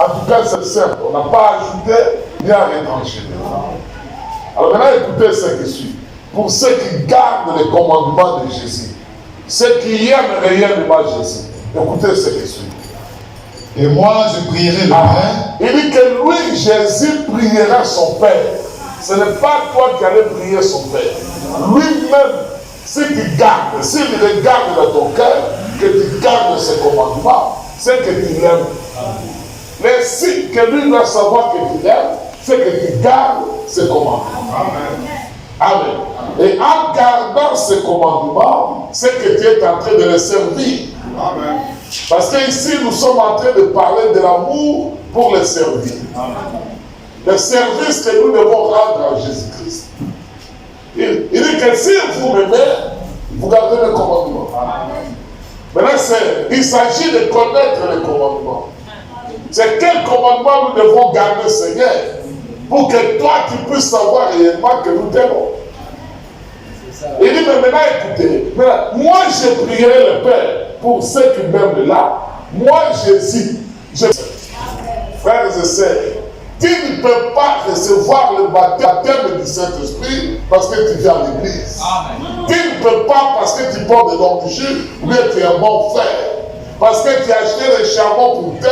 En tout cas, c'est simple. On n'a pas ajouté ni à retranché. Alors maintenant, écoutez ce qui suit. Pour ceux qui gardent les commandements de Jésus, ceux qui aiment réellement Jésus, écoutez ce qui suit. Et moi, je prierai le Père. Il dit que lui, Jésus, priera son Père. Ce n'est pas toi qui allais prier son Père. Lui-même, si tu gardes, s'il regarde dans ton cœur, que tu gardes ses commandements, c'est que tu l'aimes. Mais si que lui doit savoir que tu l'aimes, c'est que tu gardes ses commandements. Amen. Et en gardant ses commandements, c'est que tu es en train de les servir. Amen. Parce qu'ici, nous sommes en train de parler de l'amour pour les servir. Le service que nous devons rendre à Jésus-Christ. Il dit que si vous m'aimez, vous gardez les commandements. Maintenant, il s'agit de connaître les commandements. C'est quel commandement nous devons garder, Seigneur, pour que toi, tu puisses savoir réellement que nous t'aimons. Il dit, mais maintenant, écoutez, moi, je prierai le Père pour ceux qui m'aiment là. Moi, Jésus, frères et sœurs, tu ne peux pas recevoir le baptême du Saint-Esprit parce que tu viens à l'église. Tu ne peux pas parce que tu portes de l'origine, ou bien tu es un bon frère. Parce que tu as acheté les charbons pour tel,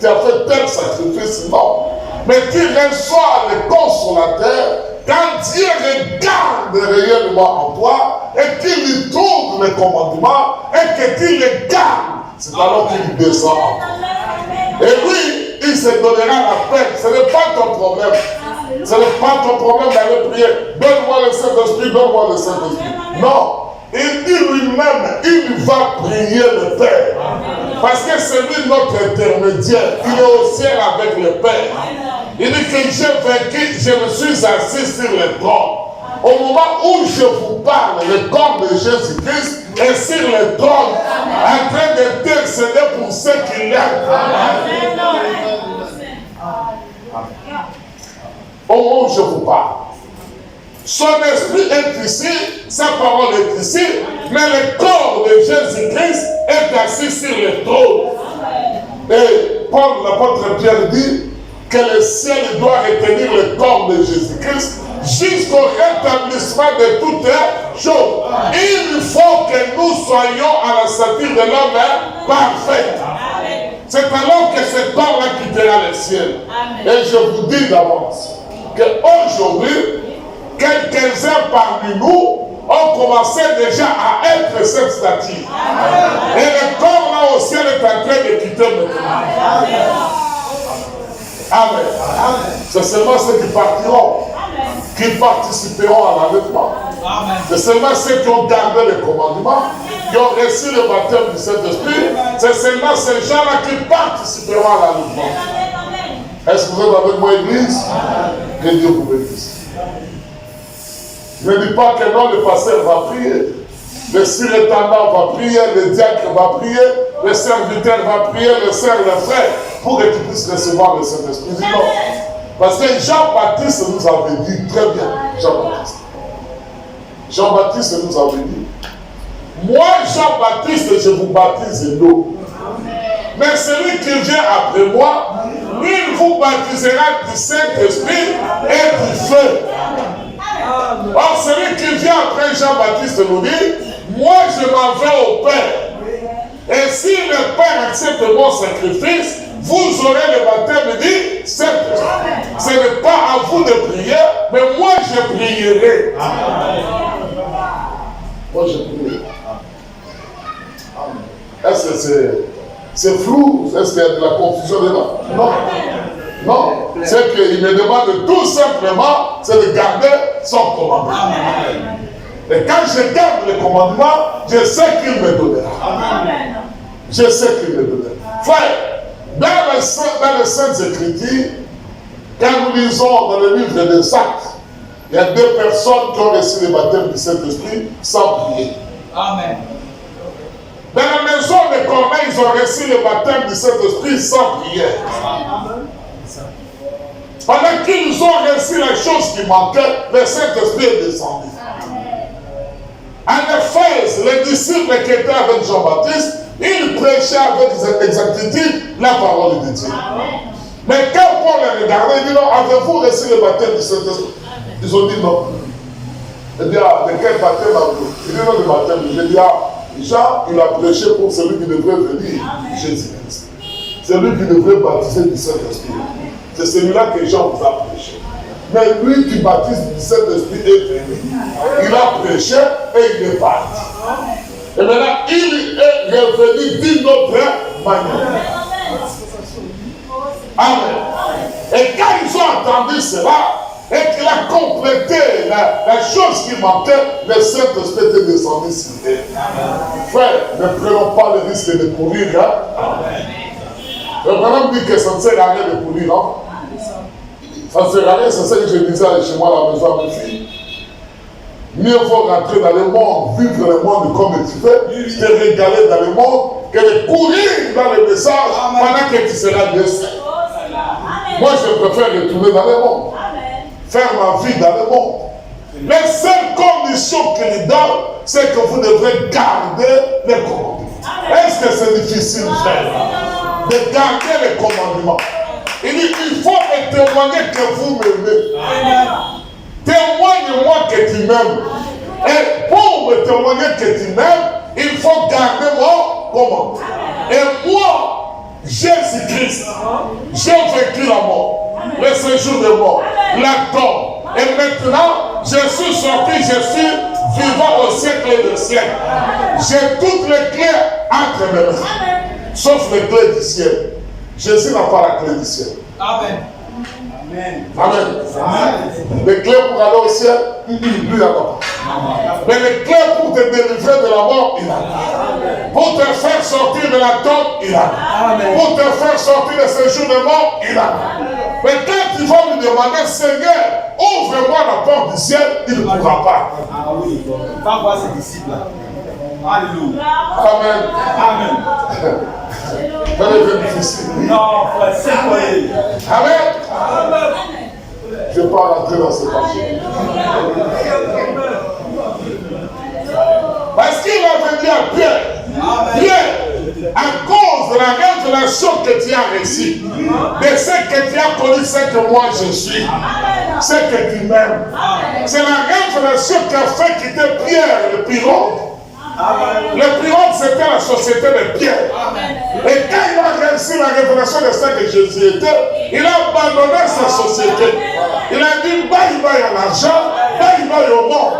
tu as fait tel sacrifice, non. Mais tu reçois le consolateur quand Dieu regarde réellement en toi et qu'il lui trouve les commandements et que tu les gardes. C'est alors qu'il descend en toi. Et lui, il se donnera la paix. Ce n'est pas ton problème. Ce n'est pas ton problème d'aller prier. Donne-moi le Saint-Esprit, donne-moi le Saint-Esprit. Non. Il dit lui-même, il va prier le Père. Parce que c'est lui notre intermédiaire. Il est au ciel avec le Père. Il dit que j'ai vaincu, je me suis assis sur le trône. Au moment où je vous parle, le corps de Jésus-Christ est sur le trône, en train d'intercéder pour ceux qui l'aiment. Au moment où je vous parle. Son esprit est ici, sa parole est ici, mais le corps de Jésus-Christ est assis sur le trône. Et Paul, l'apôtre Pierre, dit que le ciel doit retenir le corps de Jésus-Christ jusqu'au rétablissement de toutes choses. Il faut que nous soyons à la stature de l'homme parfait. C'est alors que ce corps-là quittera le ciel. Et je vous dis d'avance qu'aujourd'hui, quelques-uns parmi nous ont commencé déjà à être cette stature. Et le corps là au ciel est en train de quitter maintenant. Amen. C'est seulement ceux qui partiront, qui participeront à l'enlèvement. C'est seulement ceux qui ont gardé les commandements, qui ont reçu le baptême du Saint-Esprit. C'est seulement ces gens-là qui participeront à l'enlèvement. Est-ce que vous êtes avec moi, Église? Que Dieu vous bénisse. Je ne dis pas que non, le pasteur va prier. Le surintendant va prier, le diacre va prier, le serviteur va prier, le sœur, le frère, pour que tu puisses recevoir le Saint-Esprit. Non. Parce que Jean-Baptiste nous avait dit, très bien, Jean-Baptiste. Jean-Baptiste nous avait dit, moi, Jean-Baptiste, je vous baptise d'eau. Mais celui qui vient après moi, lui, il vous baptisera du Saint-Esprit et du feu. Or, celui qui vient après Jean-Baptiste nous dit, moi je m'en vais au Père. Et si le Père accepte mon sacrifice, vous aurez le baptême du Saint-Esprit. Ce n'est pas à vous de prier, mais moi je prierai. Moi je prierai. Est-ce que c'est flou? Est-ce qu'il y a de la confusion dedans? Non. Non, c'est qu'il me demande tout simplement, c'est de garder son commandement. Et quand je garde le commandement, je sais qu'il me donnera. Je sais qu'il me donnera. Frère, dans les Saintes Écritures, quand nous lisons dans le livre des Actes, il y a 2 personnes qui ont reçu le baptême du Saint-Esprit sans prier. Amen. Dans la maison de Corneille, ils ont reçu le baptême du Saint-Esprit sans prière. Amen. Pendant qu'ils ont reçu la chose qui manquait, le Saint-Esprit est descendu. En Éphèse, les disciples qui étaient avec Jean-Baptiste, ils prêchaient avec exactitude la parole de Dieu. Mais quand Paul les regardait, il dit non, avez-vous reçu le baptême du Saint-Esprit? Ils ont dit non. Il dit, ah, de quel baptême avez-vous? Il dit non, le baptême. Il dit, ah, Jean, il a prêché pour celui qui devrait venir, Jésus-Christ. C'est lui qui devrait baptiser du Saint-Esprit. C'est celui-là que Jean vous a prêché. Mais lui qui baptise du Saint-Esprit est venu. Il a prêché et il est parti. Et maintenant, il est revenu d'une autre manière. Amen. Et quand ils ont entendu cela, et qu'il a complété la chose qui manquait, le Saint-Esprit est descendu sur eux. Frère, ne prenons pas le risque de courir. Hein? Le bonhomme dit que ça ne sert à rien de courir. Non? Ça ne sert à rien, c'est ça que je disais chez moi à la maison à mes filles. Mieux vaut rentrer dans le monde, vivre le monde comme tu fais, te régaler dans le monde, que de courir dans le message pendant que tu seras blessé. Moi, je préfère retourner dans le monde. Faire ma vie dans le monde. Les seules conditions qu'il donne, c'est que vous devrez garder les commandements. Est-ce que c'est difficile, frère, de garder les commandements? Il dit, il faut me témoigner que vous m'aimez. Témoigne-moi que tu m'aimes. Et pour me témoigner que tu m'aimes, il faut garder mon commandement. Et moi, Jésus-Christ, j'ai vécu la mort, le séjour de mort, la tombe. Et maintenant, je suis sorti, je suis vivant au siècle des siècles. J'ai toutes les clés entre mes mains, sauf les clés du ciel. Jésus n'a pas la clé du ciel. Amen. Amen. Amen. Les clés pour aller au ciel, lui, il n'a pas. Mais les clés pour te délivrer de la mort, il a. Pour te faire sortir de la tombe, il a. Pour te faire sortir de ce jour de mort, il a. Mais quand tu vas lui demander, Seigneur, ouvre-moi la porte du ciel, il ne pourra pas. Ah oui, va voir ses disciples. Alléluia. Amen. Amen. C'est difficile. Non, frère, c'est quoi? Amen. Amen. Je ne vais pas rentrer dans ce passage. Parce qu'il avait dit à Pierre, Pierre, à cause de la révélation que tu as reçue, de ce que tu as connu, c'est que moi je suis, c'est que tu m'aimes. C'est la révélation qui a fait quitter Pierre, le pirogue. Le pirogue, c'était la société de Pierre. Et quand il a réussi la révélation de ce que Jésus était, il a abandonné sa société. Il a dit, bye bye à l'argent, bye bye au monde.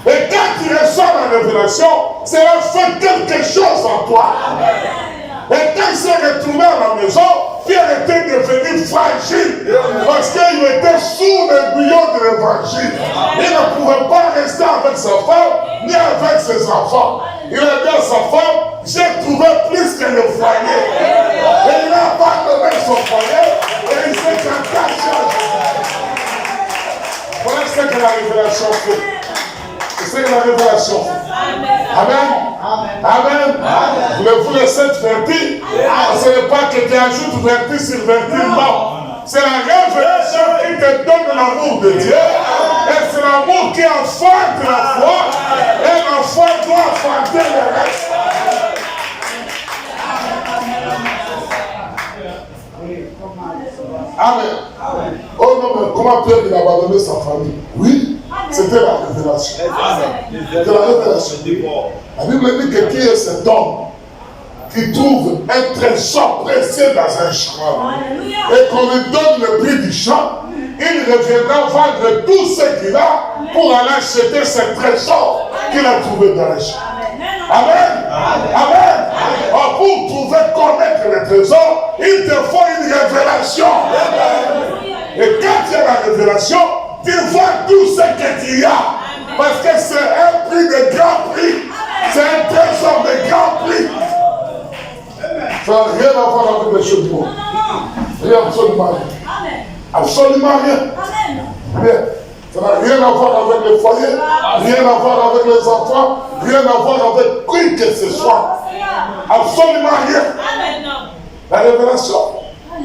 Et quand tu reçois la révélation, cela fait quelque chose en toi. Et quand il s'est retourné à la maison, Pierre était devenu fragile parce qu'il était sous l'aiguillon de l'évangile. Il ne pouvait pas rester avec sa femme ni avec ses enfants. Il a dit à sa femme, j'ai trouvé plus que le foyer. Et il a abandonné son foyer et il s'est attaché. Voilà ce que la révélation fait. C'est la révélation. Amen. Amen. Voulez-vous laisser être fertile? Ce n'est pas que tu ajoutes vertu sur vertu, non. C'est la révélation qui te donne l'amour de Dieu. Et c'est l'amour qui enfante la foi. Et la foi doit enfanter le reste. Amen. Oh non, mais comment Pierre il a abandonné sa famille? Oui. C'était la révélation. C'était la révélation. La Bible dit que qui est cet homme qui trouve un trésor précieux dans un champ et qu'on lui donne le prix du champ, il reviendra vendre tout ce qu'il a pour aller acheter ce trésor qu'il a trouvé dans le champ. Amen. Amen. Alors, pour trouver, connaître le trésor, il te faut une révélation. Et quand il y a la révélation, tu vois tout ce que tu as. Parce que c'est un prix de grand prix. C'est un trésor de grand prix. Ça n'a rien à voir avec les choses du monde. Rien, absolument rien. Absolument rien. Rien. Ça n'a rien à voir avec le foyer, rien à voir avec les enfants, rien à voir avec qui que ce soit. Absolument rien. La révélation.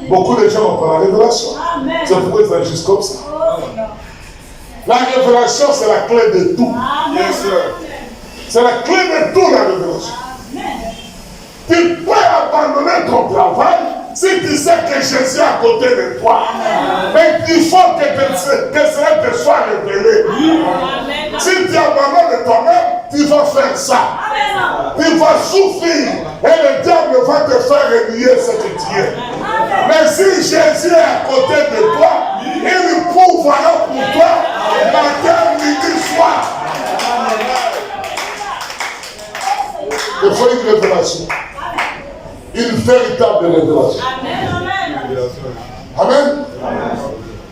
Beaucoup de gens n'ont pas la révélation. C'est pourquoi ils agissent comme ça. La révélation, c'est la clé de tout. C'est la clé de tout, la révélation. Tu peux abandonner ton travail Si tu sais que Jésus est à côté de toi, mais il faut que cela te soit révélé. Si tu abandonnes de toi-même, tu vas faire ça. Tu vas souffrir et le diable va te faire renier ce que tu es. Mais si Jésus est à côté de toi, il pourvoira pour toi matin, midi, soir. Il faut une révélation. Une véritable révélation. Amen.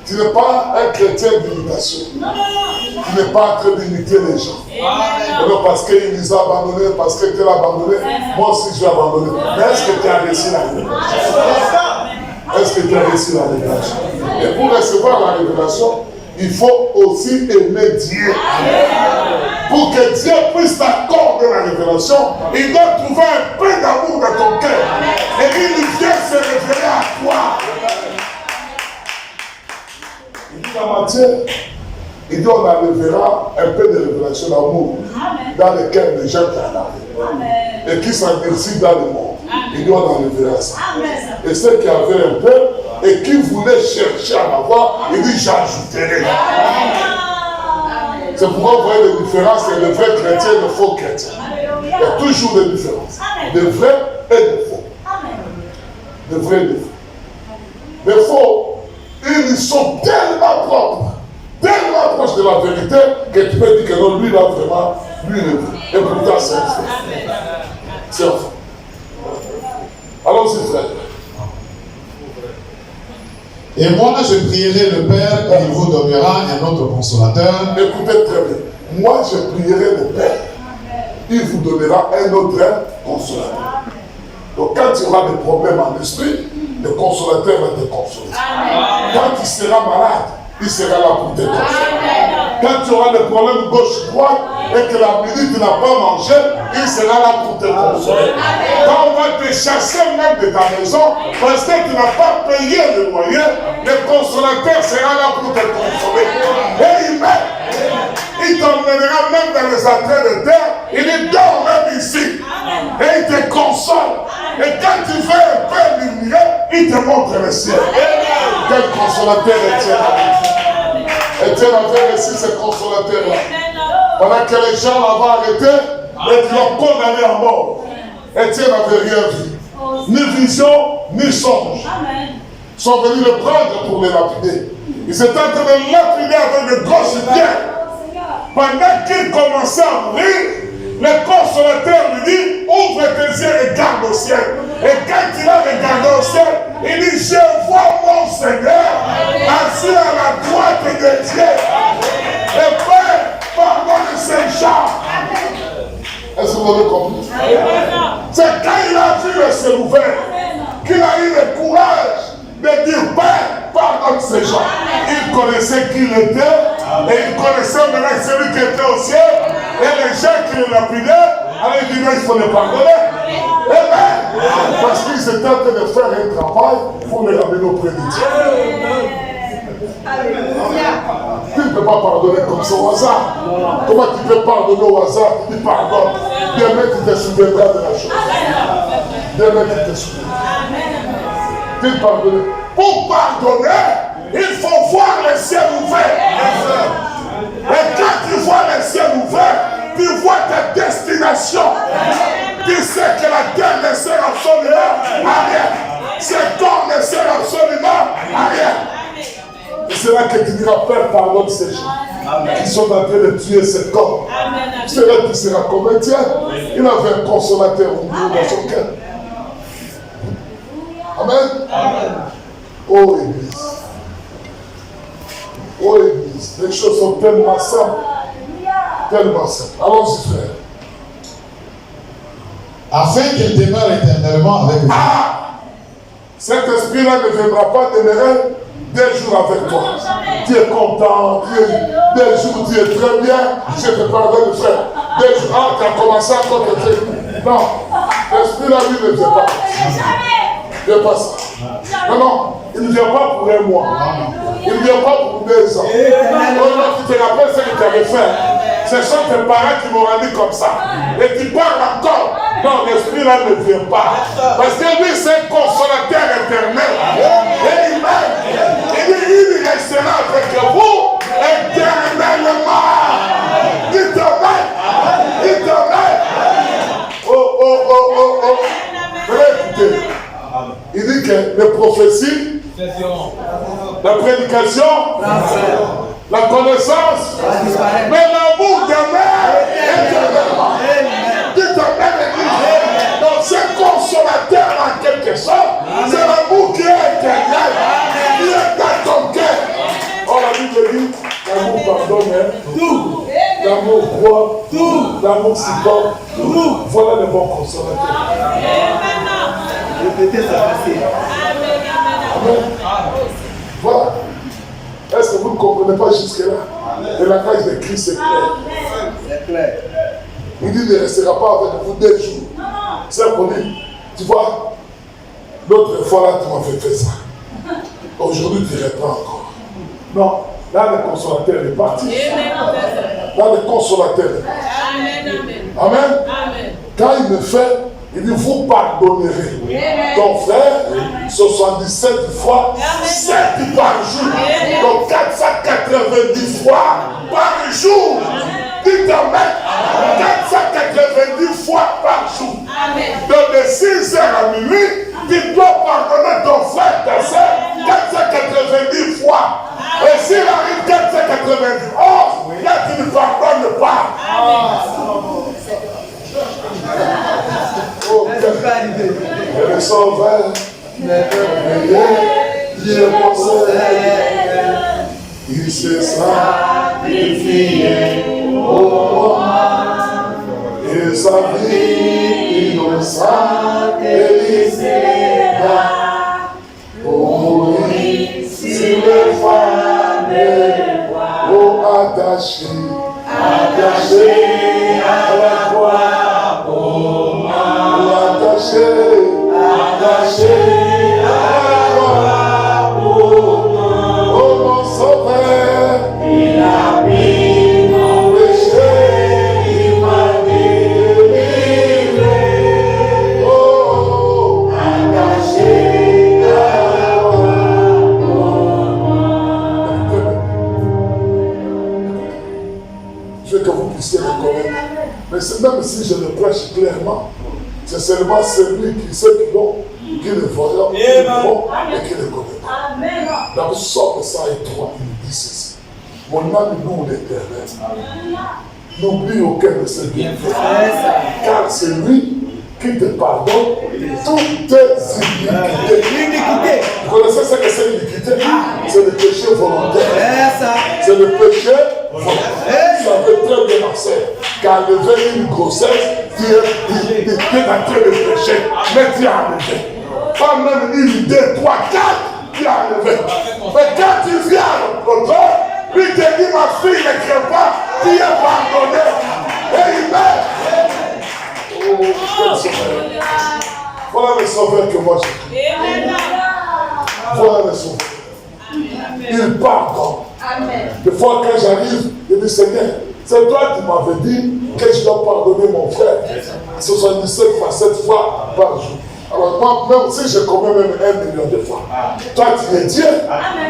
Tu n'es pas un chrétien d'imitation. Tu n'es pas en train d'imiter les gens. Non, parce qu'ils nous ont abandonnés, parce que tu l'as abandonné, moi aussi je vais abandonner. Mais est-ce que tu as reçu la révélation? Est-ce que tu as reçu la révélation? Et pour recevoir la révélation, il faut aussi aimer Dieu. Pour que Dieu puisse t'accorder la révélation, il doit trouver un peu d'amour dans ton cœur. Et il vient se révéler à toi. Il dit dans Matthieu, il dit on enlèvera un peu de révélation d'amour dans lequel les gens t'en et qui s'endurcit dans le monde. Il dit on enlèvera ça. Et ceux qui avaient un peu et qui voulaient chercher à avoir, il dit j'ajouterai. C'est pourquoi vous voyez les différences entre les vrais chrétiens et les faux chrétiens. Il y a toujours des différences. Des vrais et des faux. Des vrais et des faux. Les faux, ils sont tellement propres, tellement proches de la vérité que tu peux dire que non, lui là vraiment, lui il est vrai. Et pourtant c'est un faux. C'est un faux. Allons-y frère. Et moi, je prierai le Père et il vous donnera un autre consolateur. Écoutez très bien. Moi, je prierai le Père. Il vous donnera un autre consolateur. Donc, quand tu auras des problèmes en esprit, le consolateur va te consoler. Quand tu seras malade, il sera là pour te consoler. Quand tu auras des problèmes gauche-droite et que la minute tu n'as pas mangé, il sera là pour te consoler. Quand on va te chasser même de ta maison, parce que tu n'as pas payé le loyer, le consolateur sera là pour te consoler. Et il met. Il t'emmènera même dans les entrées de terre. Il est dort même ici. Et il te console. Et quand tu fais un peu lumineux, il te montre le ciel. Quel consolateur est-il? Étienne avait reçu ce consolateur-là. Pendant que les gens l'avaient arrêté, et ils l'ont condamné à mort. Étienne n'avait rien vu. Ni vision, ni songe. Ils sont venus le prendre pour le lapider. Ils étaient en train de lapider avec de grosses pierres. Pendant qu'il commençait à mourir, le consolateur lui dit, ouvre tes yeux et regarde au ciel. Et quand il a regardé au ciel, il dit, je vois mon Seigneur assis à la droite de Dieu. Et Père, pardonne ces gens. Est-ce que vous avez compris? C'est quand il a vu le ciel ouvert qu'il a eu le courage de dire, Père, pardonne ces gens. Il connaissait qui il était et il connaissait maintenant celui qui était au ciel et les gens qui le lapidaient. Alors il dit, non, il faut les pardonner. Amen. Parce qu'ils étaient en train de faire un travail pour les ramener auprès de Dieu. Tu ne peux pas pardonner comme ça au hasard. Comment tu peux pardonner au hasard? Il pardonne. Bien même tu te souviendras de la chose. Bien même tu te souviendras. Tu pardonnes. Pour pardonner, il faut voir le ciel ouvert. Et quand tu vois le ciel ouvert, tu vois ta destination. Tu sais que la terre ne sert absolument à rien. Ce corps ne sert absolument à rien. Et c'est là que tu diras, Père, pardonne ces gens qui sont en train de tuer ce corps. C'est là que tu seras comme Étienne. Il avait un consolateur au milieu dans son cœur. Amen. Oh Église. Oh Église. Les choses sont tellement simples. Tellement simples. Allons-y, frère. Afin qu'il demeure éternellement avec vous. Ah! Cet esprit-là ne viendra pas demeurer des jours avec toi. Tu es content, des jours tu es très bien, je te pardonne, frère. Des jours, ah, tu as commencé à côté. Non, l'esprit-là, lui, ne vient pas. Il ne vient pas ça. Non, non, il ne vient pas pour un mois. Il ne vient pas pour 2 ans. Tu te rappelles ce que tu avais fait. Ce sont tes parents qui m'ont rendu comme ça. Et tu parles encore. Non, l'esprit là ne vient pas. Parce que lui, c'est un consolateur éternel. Amen. Il restera avec vous éternellement. Dites Amen. Dites Amen. Oh. Écoutez. Il dit que les prophéties, la prédication, la connaissance, mais l'amour demeure éternellement. Dites Amen, Église. Donc c'est consolateur en quelque sorte. C'est l'amour qui est éternel, qui est dans ton cœur. Oh, la Bible dit, l'amour pardonne, tout. L'amour croit, tout. L'amour supporte, tout. Voilà le bon consolateur. Répétez ça. Amen. Voilà. Est-ce que vous ne comprenez pas jusque-là? Et la grâce de Christ, c'est clair. C'est clair. Il dit, il ne restera pas avec vous 2 jours. C'est pour dire, tu vois, l'autre fois là, tu m'avais fait ça. Aujourd'hui, tu ne reprends encore. Non, là, le consolateur est parti. Là, le consolateur est parti. Amen. Quand il me fait, il dit, vous pardonnerez ton frère 77 fois 7 par jour. Donc 490 fois par jour. Dites Amen. 490 fois par jour. Donc de 6h à minuit, tu dois pardonner ton frère, ta soeur 490 fois. Et s'il arrive 491, là tu ne pardonnes pas. Oh, et le sauveur, je pensais, il s'est sacrifié pour moi, et sa vie innocente et pour mourir sur le fardeau, oh, attaché à la croix. Attaché à la croix pour moi. Oh mon sauveur, il a pris mon péché, il m'a délivré. Oh, attaché à la croix pour moi. Je veux que vous puissiez le connaître. Mais même si je le prêche clairement, c'est seulement celui qui sait qui l'ont, qui le voient, qui le font et qui le connaît. Dans le sort de ça et toi, il dit ceci. Mon âme loue l'Éternel. N'oublie aucun de ses bienfaits. Car c'est lui qui te pardonne toutes tes iniquités. Vous connaissez ce que c'est l'iniquité? C'est le péché volontaire. C'est le péché volontaire. Ça fait très bien Marcel. Car lever une grossesse, tu es en train de pécher, mais tu as enlevé. Pas même une idée, 3, 4, tu as enlevé. Mais quand tu viens à l'autre, lui te dit, ma fille ne crée pas, tu es pardonné. Et il meurt. Oh, quel sauveur. Voilà le sauveur que moi j'ai pris. Voilà le sauveur. Il pardonne. Des fois quand j'arrive, je dis Seigneur, c'est toi qui m'avais dit que je dois pardonner mon frère 77 fois 7 fois par jour. Alors moi, même si je commets même 1 million de fois, toi tu es Dieu,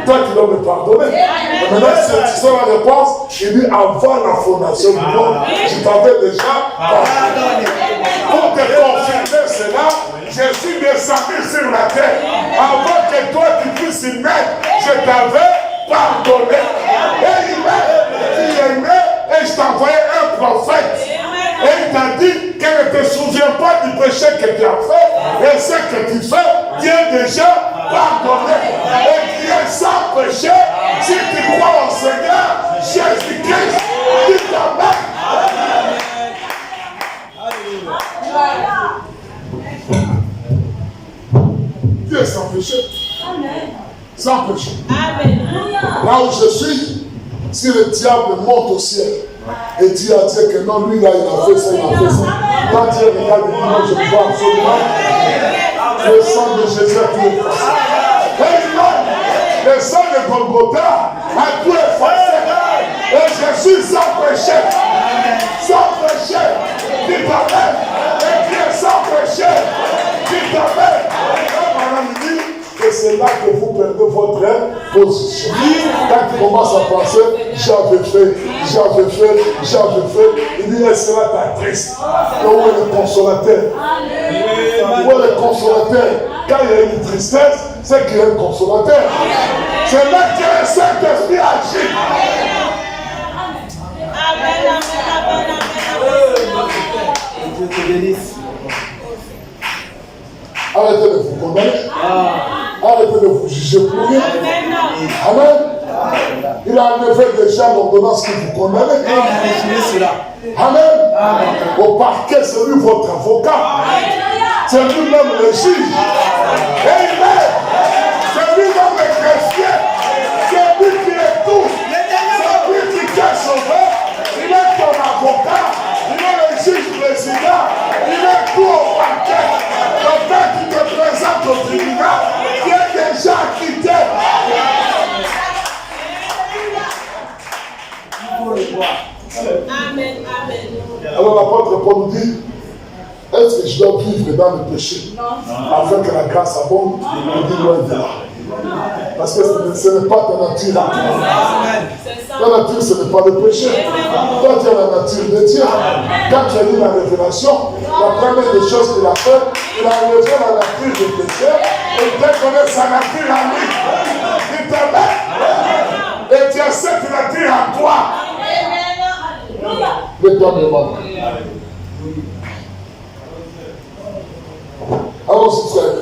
toi tu dois me pardonner. Et maintenant, si tu sais la réponse, il dit avant la fondation du monde, je t'avais déjà pardonné. Pour te confirmer cela, je suis descendu sur la terre. Avant que toi tu puisses y mettre, je t'avais pardonné. Et il m'a aimé et je t'envoyais un prophète. Et il t'a dit qu'elle ne te souvient pas du péché que tu as fait. Et ce que tu fais, tu es déjà pardonné. Et tu es sans péché si tu crois au Seigneur Jésus-Christ. Dis Amen. Tu es sans péché. Sans péché. Là où je suis, si le diable monte au ciel et dit à Dieu que non, lui là, il a fait ça, il a fait ça. Quand Dieu regarde, il dit non, je ne vois absolument le sang de Jésus a tout effacé. Le sang de Golgotha a tout effacé. Et je suis sans péché. Sans péché. Dis Amen. Et tu es sans péché. Dites amen. Quand madame dit que c'est là que vous perdez votre position. Quand tu commences à penser, j'avais fait, il dit, elle sera ta triste. Où est le consolateur? Où est le consolateur? Quand il y a une tristesse, c'est qu'il y a un consolateur. C'est là que le Saint-Esprit agit. Dieu te bénisse. Arrêtez de vous condamner. Arrêtez de vous juger pour rien. Amen. Il a enlevé déjà l'ordonnance qui vous condamne. Et il a retiré cela. Amen. Au parquet, c'est lui votre avocat. C'est lui-même le juge. Amen. C'est lui-même le chrétien. C'est lui qui est tout. C'est lui qui t'a sauvé. Il est ton avocat. Il est le juge président. Il est tout au parquet. Donc quand tu te présentes au tribunal, tu es déjà quitté. Amen, amen. Alors l'apôtre Paul nous dit, est-ce que je dois vivre dans le péché afin que la grâce abonde? Il dit loin de là. Parce que ce n'est pas ta nature. Ta nature, ce n'est pas le péché. Toi, tu as la nature de Dieu. Quand tu as lu la révélation, la première des choses qu'il a fait, il a enlevé la nature du péché et il t'a donné sa nature à lui. Il te met. Et tu as cette nature en toi. Le temps me manque. Allons-y, frère.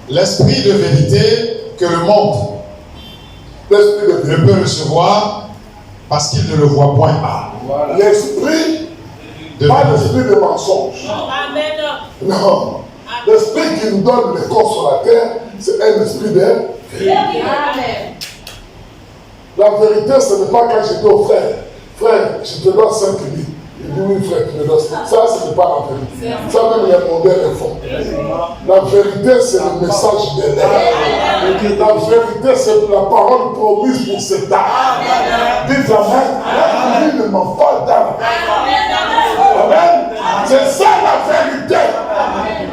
L'esprit de vérité que le monde ne peut recevoir parce qu'il ne le voit point. L'esprit, pas l'esprit de mensonge. Non. L'esprit qui nous donne le consolateur, c'est un esprit de vérité. La vérité, ce n'est pas quand je dis au frère, frère, je te donne 5 000. Il dit oui, frère, tu me donnes 5 000. Ça, ce n'est pas la vérité. Ça, même les mondains le font. La vérité, c'est le message de l'air. La vérité, c'est la parole promise pour cet âme. Dites amen. Lui ne ment pas d'âme. Amen. C'est ça la vérité.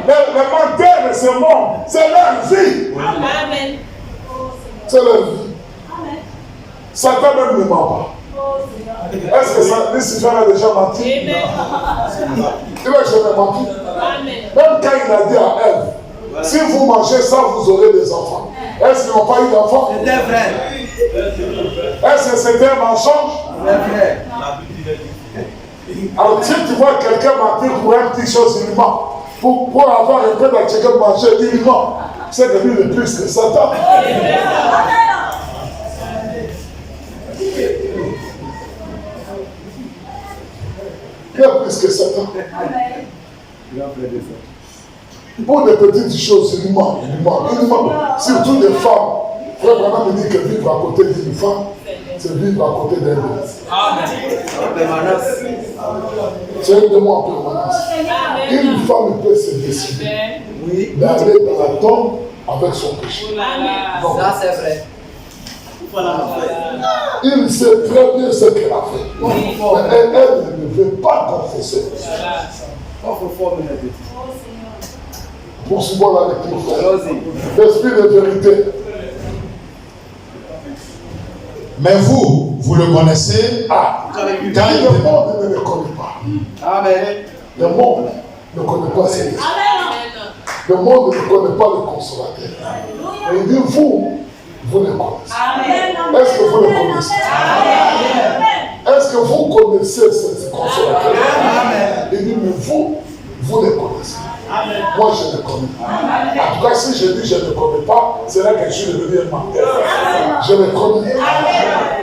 Les menteurs de ce monde, c'est leur vie. C'est leur vie. Satan même ne ment pas. Est-ce que Lucifer a déjà menti? Il n'a jamais menti. Même quand il a dit à Ève, si vous mangez ça, vous aurez des enfants. Est-ce qu'ils n'ont pas eu d'enfants? C'était vrai. Est-ce que c'était un mensonge? C'était vrai. Alors si tu vois quelqu'un mentir pour une petite chose, il ment. Pour avoir un peu de chicken manger, il ment. C'est que lui le plus que Satan. Il y a plus que Satan. Pour des petites choses, il ment. Surtout des femmes. Frère Branham me dit que vivre à côté d'une femme, c'est vivre à côté d'un homme. C'est un démon en permanence. Une femme peut se décider d'aller dans la tombe avec son péché. Ça, c'est vrai. Il sait très bien ce qu'elle a fait. Mais elle ne veut pas confesser. Poursuivons la lecture, frère. L'esprit de vérité. Mais vous le connaissez. Le monde ne le connaît pas. Amen. Le monde ne connaît pas cet esprit. Le monde ne connaît pas le consolateur. Et il dit, vous le connaissez. Est-ce que vous le connaissez? Est-ce que vous connaissez ce consolateur? Il dit, mais vous le connaissez. Moi, je le connais. En tout cas, si je dis je ne le connais pas, c'est là que je suis devenu un menteur. Je le connais.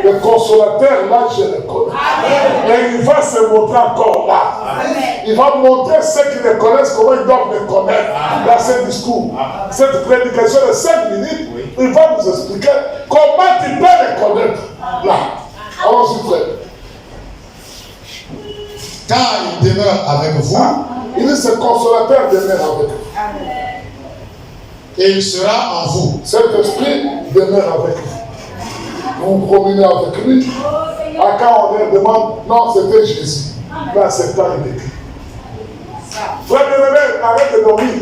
Le consolateur, là, je le connais. Et il va se montrer encore là. Il va montrer ceux qui le connaissent comment ils doivent le connaître. Dans ce discours, cette prédication de 5 minutes, il va nous expliquer comment tu peux le connaître. Là. Allons-y, frère. Quand il demeure avec vous, il dit ce consolateur demeure avec vous. et il sera en vous. Cet esprit demeure avec vous. Vous vous promenez avec lui. À quand on leur demande, non, c'était Jésus. Mais à ce temps, il écrit. Frère bien-aimé, arrête de dormir.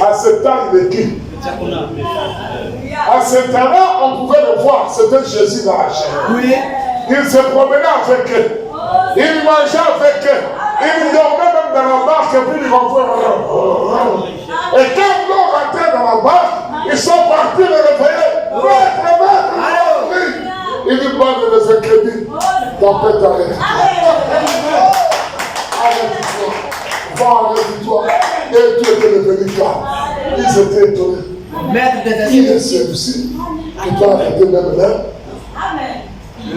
À ce temps, il est qui? À ce temps-là, on pouvait le voir. C'était Jésus dans la chair. Oui. Il se promenait avec eux. Il mangeait avec eux. Il dormait même dans la barque et puis il rentrait. Et quand ils ont rentré dans la barque, ils sont partis le réveiller. Maître, il dit pas de les inquiéter. Tempête arrête. Arrête-toi. Va, arrête-toi. Et tu étais devenu calme. Ils étaient étonnés. Qui est celui-ci qui t'a arrêté même là?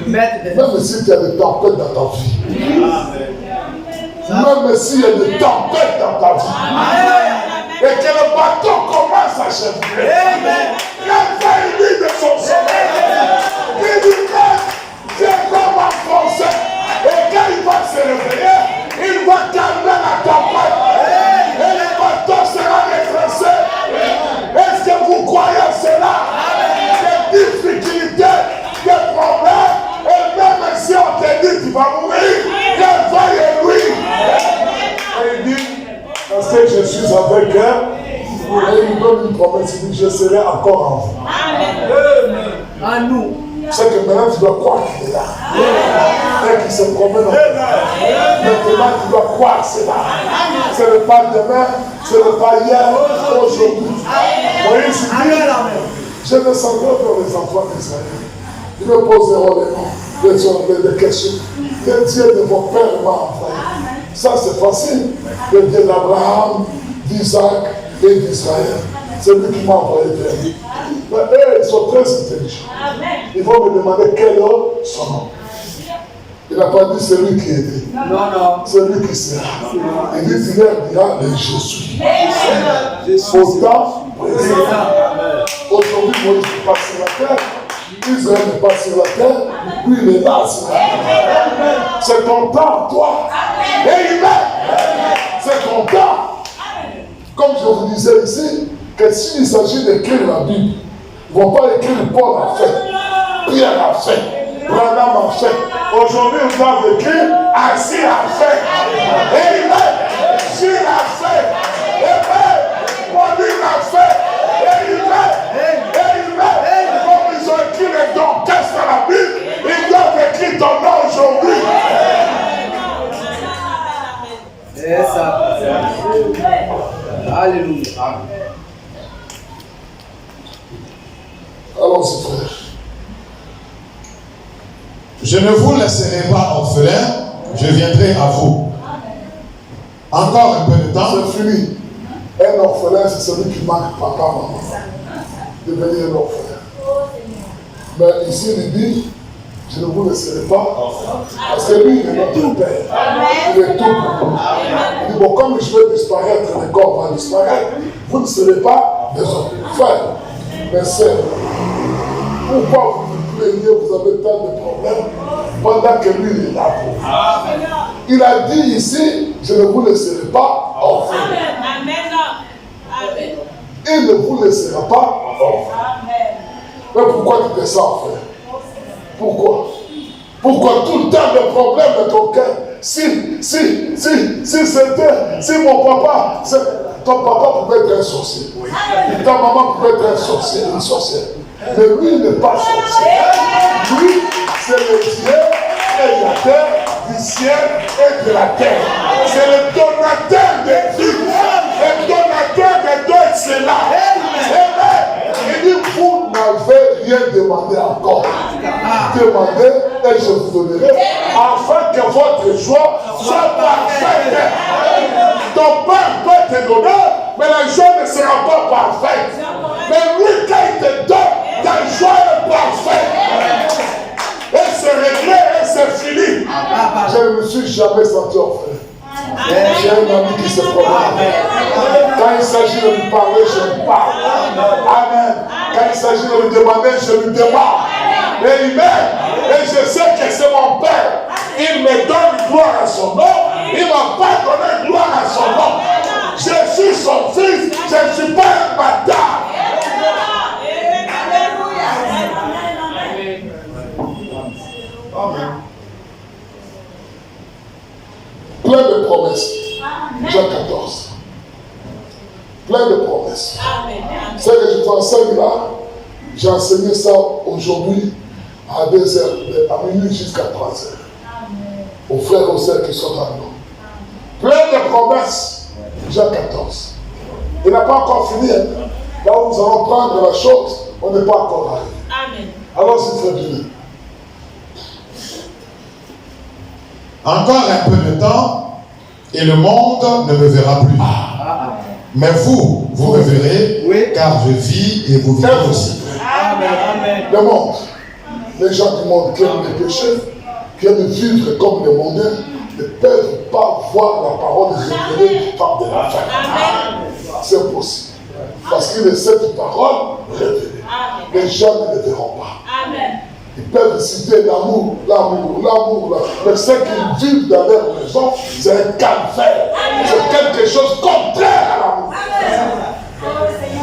Même si tu as des tempêtes dans ta vie. Même s'il y a des tempêtes dans ta vie. Et que le bateau commence à chevrer. Quand il dit de son sommeil, il dit que Dieu va m'enfoncer. Et quand il va se réveiller, il va calmer la tempête. Et le bateau sera redressé. Est-ce que vous croyez à cela? Des difficultés, des problèmes. Et même si on te dit tu vas mourir, Dieu va y lui. Et il dit, parce que je suis avec eux, et il donne une promesse, il dit, je serai encore en vous. À nous. C'est que maintenant tu dois croire qu'il est là. Et qu'il se promène en toi. Maintenant tu dois croire cela. Ce n'est pas demain, ce n'est pas hier, aujourd'hui. Vous voyez ce qu'il dit? Je descendrai pour les enfants d'Israël. Ils me poseront des questions. Le Dieu de vos pères m'a envoyé. Ça c'est facile. Le Dieu d'Abraham, d'Isaac et d'Israël. C'est lui qui m'a envoyé vers lui. Mais eux, ils sont très intelligents. Ils vont me demander quel est son nom. Il n'a pas dit celui qui est dit. Non. Celui qui sera. Il dit, il leur dira le Jésus. Autant présent. Aujourd'hui, Moïse n'est pas sur la terre. Israël n'est pas sur la terre. Lui, il est là sur la terre. C'est ton temps, toi. Et il est. C'est ton temps. Comme je vous disais ici, que s'il s'agit d'écrire la Bible, ils ne vont pas écrire Paul a fait, Pierre a fait, Branham a fait. Aujourd'hui, ils doivent écrire Assis a fait. Et il est. Gilles a fait. Et Pauline a fait. Et il est. Comme ils ont écrit les dons, qu'est-ce dans la Bible, ils doivent écrire ton nom aujourd'hui. C'est ça. Alléluia. Allons-y, frère. Je ne vous laisserai pas orphelin, je viendrai à vous. Encore un peu de temps. C'est fini. Un orphelin, c'est celui qui manque papa, maman. Devenir un orphelin. Mais ici, il dit, je ne vous laisserai pas. Parce que lui, il est notre père. Il est tout pour nous. Il dit, bon, comme je vais disparaître, le corps va disparaître, vous ne serez pas des orphelins. Mes sœurs, pourquoi vous vous plaignez, vous avez tant de problèmes, pendant que lui, il est là pour vous. Il a dit ici, je ne vous laisserai pas orphelins. Il ne vous laissera pas orphelins. Mais pourquoi tu fais ça, frère? Pourquoi? Pourquoi tout le temps le problème de ton cœur? Si mon papa, ton papa pouvait être un sorcier. Ta maman pouvait être un sorcier, une sorcière. Mais lui, il n'est pas sorcier. Lui, c'est le Dieu créateur du ciel et de la terre. C'est le donateur des vies. Le donateur des dons, c'est là. Il dit, vous n'avez rien demandé encore. Demandez et je vous donnerai, afin que votre joie soit parfaite. Ton père peut te donner, mais la joie ne sera pas parfaite. Mais lui, quand il te donne, ta joie est parfaite. Et c'est réglé et c'est fini. Je ne me suis jamais senti orphelin. J'ai un ami qui se promène. Quand il s'agit de lui parler, je lui parle. Amen. Quand il s'agit de lui demander, je lui demande. Et il m'aime. Et je sais que c'est mon Père. Il me donne gloire à son nom. Il ne m'a pas donné gloire à son nom. Je suis son fils. Je ne suis pas un bâtard. Amen. Plein de promesses. Jean 14. je t'enseigne là, j'ai enseigné ça aujourd'hui à 2h, à minuit jusqu'à 3h. Aux frères et aux sœurs qui sont dans nous. Plein de promesses. Jean 14. Il n'a pas encore fini. Hein. Là où nous allons prendre la chose, on n'est pas encore arrivé. Amen. Alors c'est très bien. Encore un peu de temps et le monde ne me verra plus. Mais vous me verrez, car je vis et vous vivez aussi. Amen. Le monde, les gens du monde qui aiment les péchés, qui aiment vivre comme les mondains, ne peuvent pas voir la parole révélée par de la fin. C'est impossible. Parce qu'il est cette parole révélée. Les gens ne le verront pas. Amen. Ils peuvent citer l'amour. Mais ce qu'ils vivent dans leur maison, c'est un calvaire. C'est quelque chose contraire à l'amour.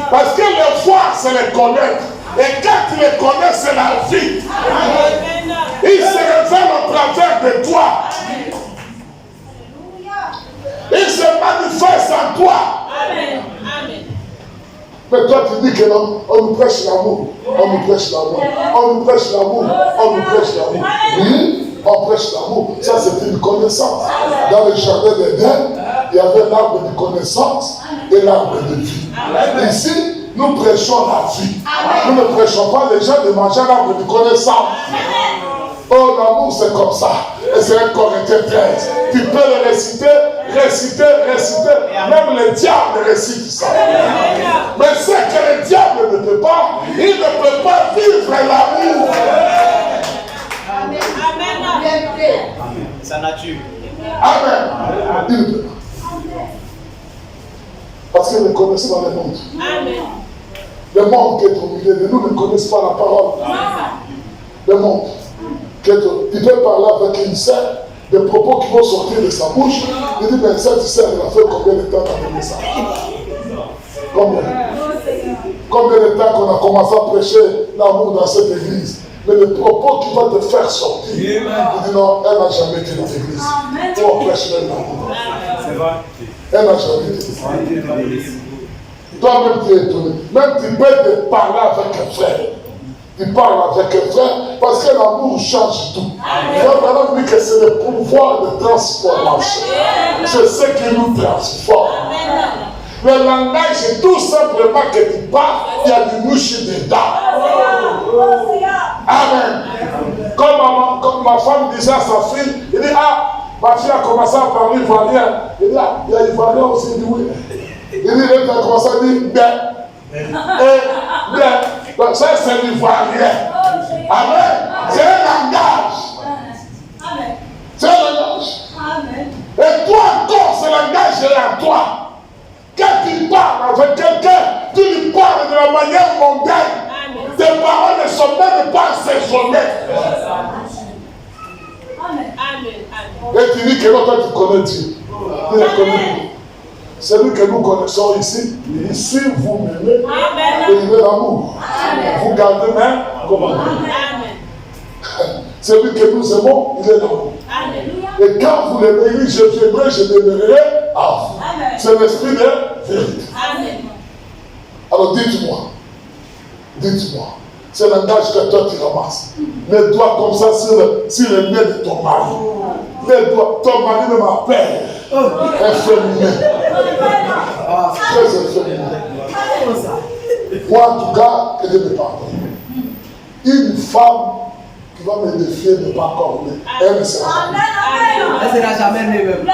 Parce que le voir, c'est les connaître. Et quand tu les connais, c'est la vie. Il se révèle au travers de toi. Il se manifeste en toi. Amen. Mais toi, tu dis que non, on nous prêche l'amour. On nous prêche l'amour. On nous prêche l'amour. On nous prêche l'amour. Oui, on prêche l'amour. Ça, c'est une connaissance. Dans le jardin d'Éden, il y avait l'arbre de connaissance et l'arbre de vie. Ici, nous prêchons la vie. Nous ne prêchons pas les gens de manger l'arbre de connaissance. Oh, l'amour, c'est comme ça. Et c'est un Corinthiens 13. Tu peux le réciter. Même le diable récite ça. Mais ce que le diable ne peut pas, il ne peut pas vivre l'amour. Amen. Sa nature. Amen. Il ne peut pas. Parce que nous connaissons dans le monde. Amen. Le monde qui est au milieu de nous ne connaissent pas la parole. Le monde. Tu peux parler avec une sœur, des propos qui vont sortir de sa bouche. Il dit, mais cette sœur, elle a fait combien de temps qu'elle a donné ça? Combien de temps qu'on a commencé à prêcher l'amour dans cette église? Mais le propos qui va te faire sortir, il dit non, elle n'a jamais été dans l'église. On prêche l'amour. C'est vrai. Elle n'a jamais été dans l'église. Toi-même, tu es étonné. Même tu peux te parler avec un frère. Tu parles avec un frère parce que l'amour change tout. Il a vraiment dit que c'est le pouvoir de transformation. C'est ce qui nous transforme. Le langage, c'est tout simplement que tu parles, il y a du mouche dedans. Amen. Comme ma femme disait à sa fille, il dit, ma fille a commencé à parler ivoirien. Il dit, il y a ivoirien aussi, il dit oui. Il dit, elle a commencé à dire bien. Et bien. Donc ça, c'est l'ivoirien. Amen. C'est un langage. C'est un langage. Et toi encore, ce langage est en toi. Quand tu parles avec quelqu'un, tu lui parles de la manière mondaine. Tes paroles ne sont même pas assaisonnées. Et tu dis que toi, tu connais Dieu. Tu le connais. Celui que nous connaissons ici, si vous m'aimez, vous aimez l'amour. Vous gardez même commandement. Celui que nous aimons, il est l'amour. Et quand vous l'aimez, je viendrai, je demeurerai à vous. C'est l'esprit de vérité. Alors dites-moi, c'est le langage que toi tu ramasses. Les doigts comme ça sur le nez de ton mari. Les doigts, ton mari ne m'appelle. Efféminé. Très efféminé. Moi, en tout cas, que Dieu me pardonne. Une femme qui va me défier de ne pas encore aimer, elle ne sera pas. Elle ne sera jamais née même.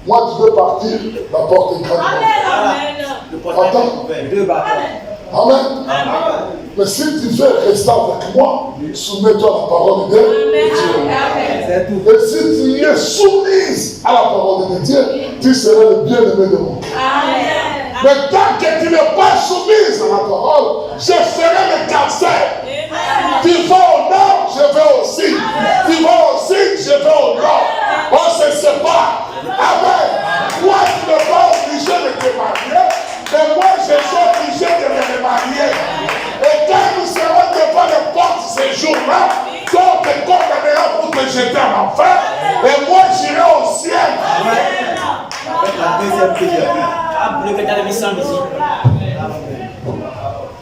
Moi, tu veux partir, la porte est grande. Attends. Amen. Mais si tu veux rester avec moi, soumets-toi à la parole de Dieu. Et si tu es soumise à la parole de Dieu, tu seras le bien-aimé de mon cœur. Mais tant que tu n'es pas soumise à la parole, je ferai le cancer. Tu vas au nord, je vais aussi. Tu vas au sud, je vais au nord. On se sépare. Amen. Toi, tu n'es pas obligé de te marier, mais moi, je suis obligé de me marier. Et quand nous serons devant les portes ces jours-là, toi, on te condamnera pour te jeter en enfer, et moi, j'irai au ciel.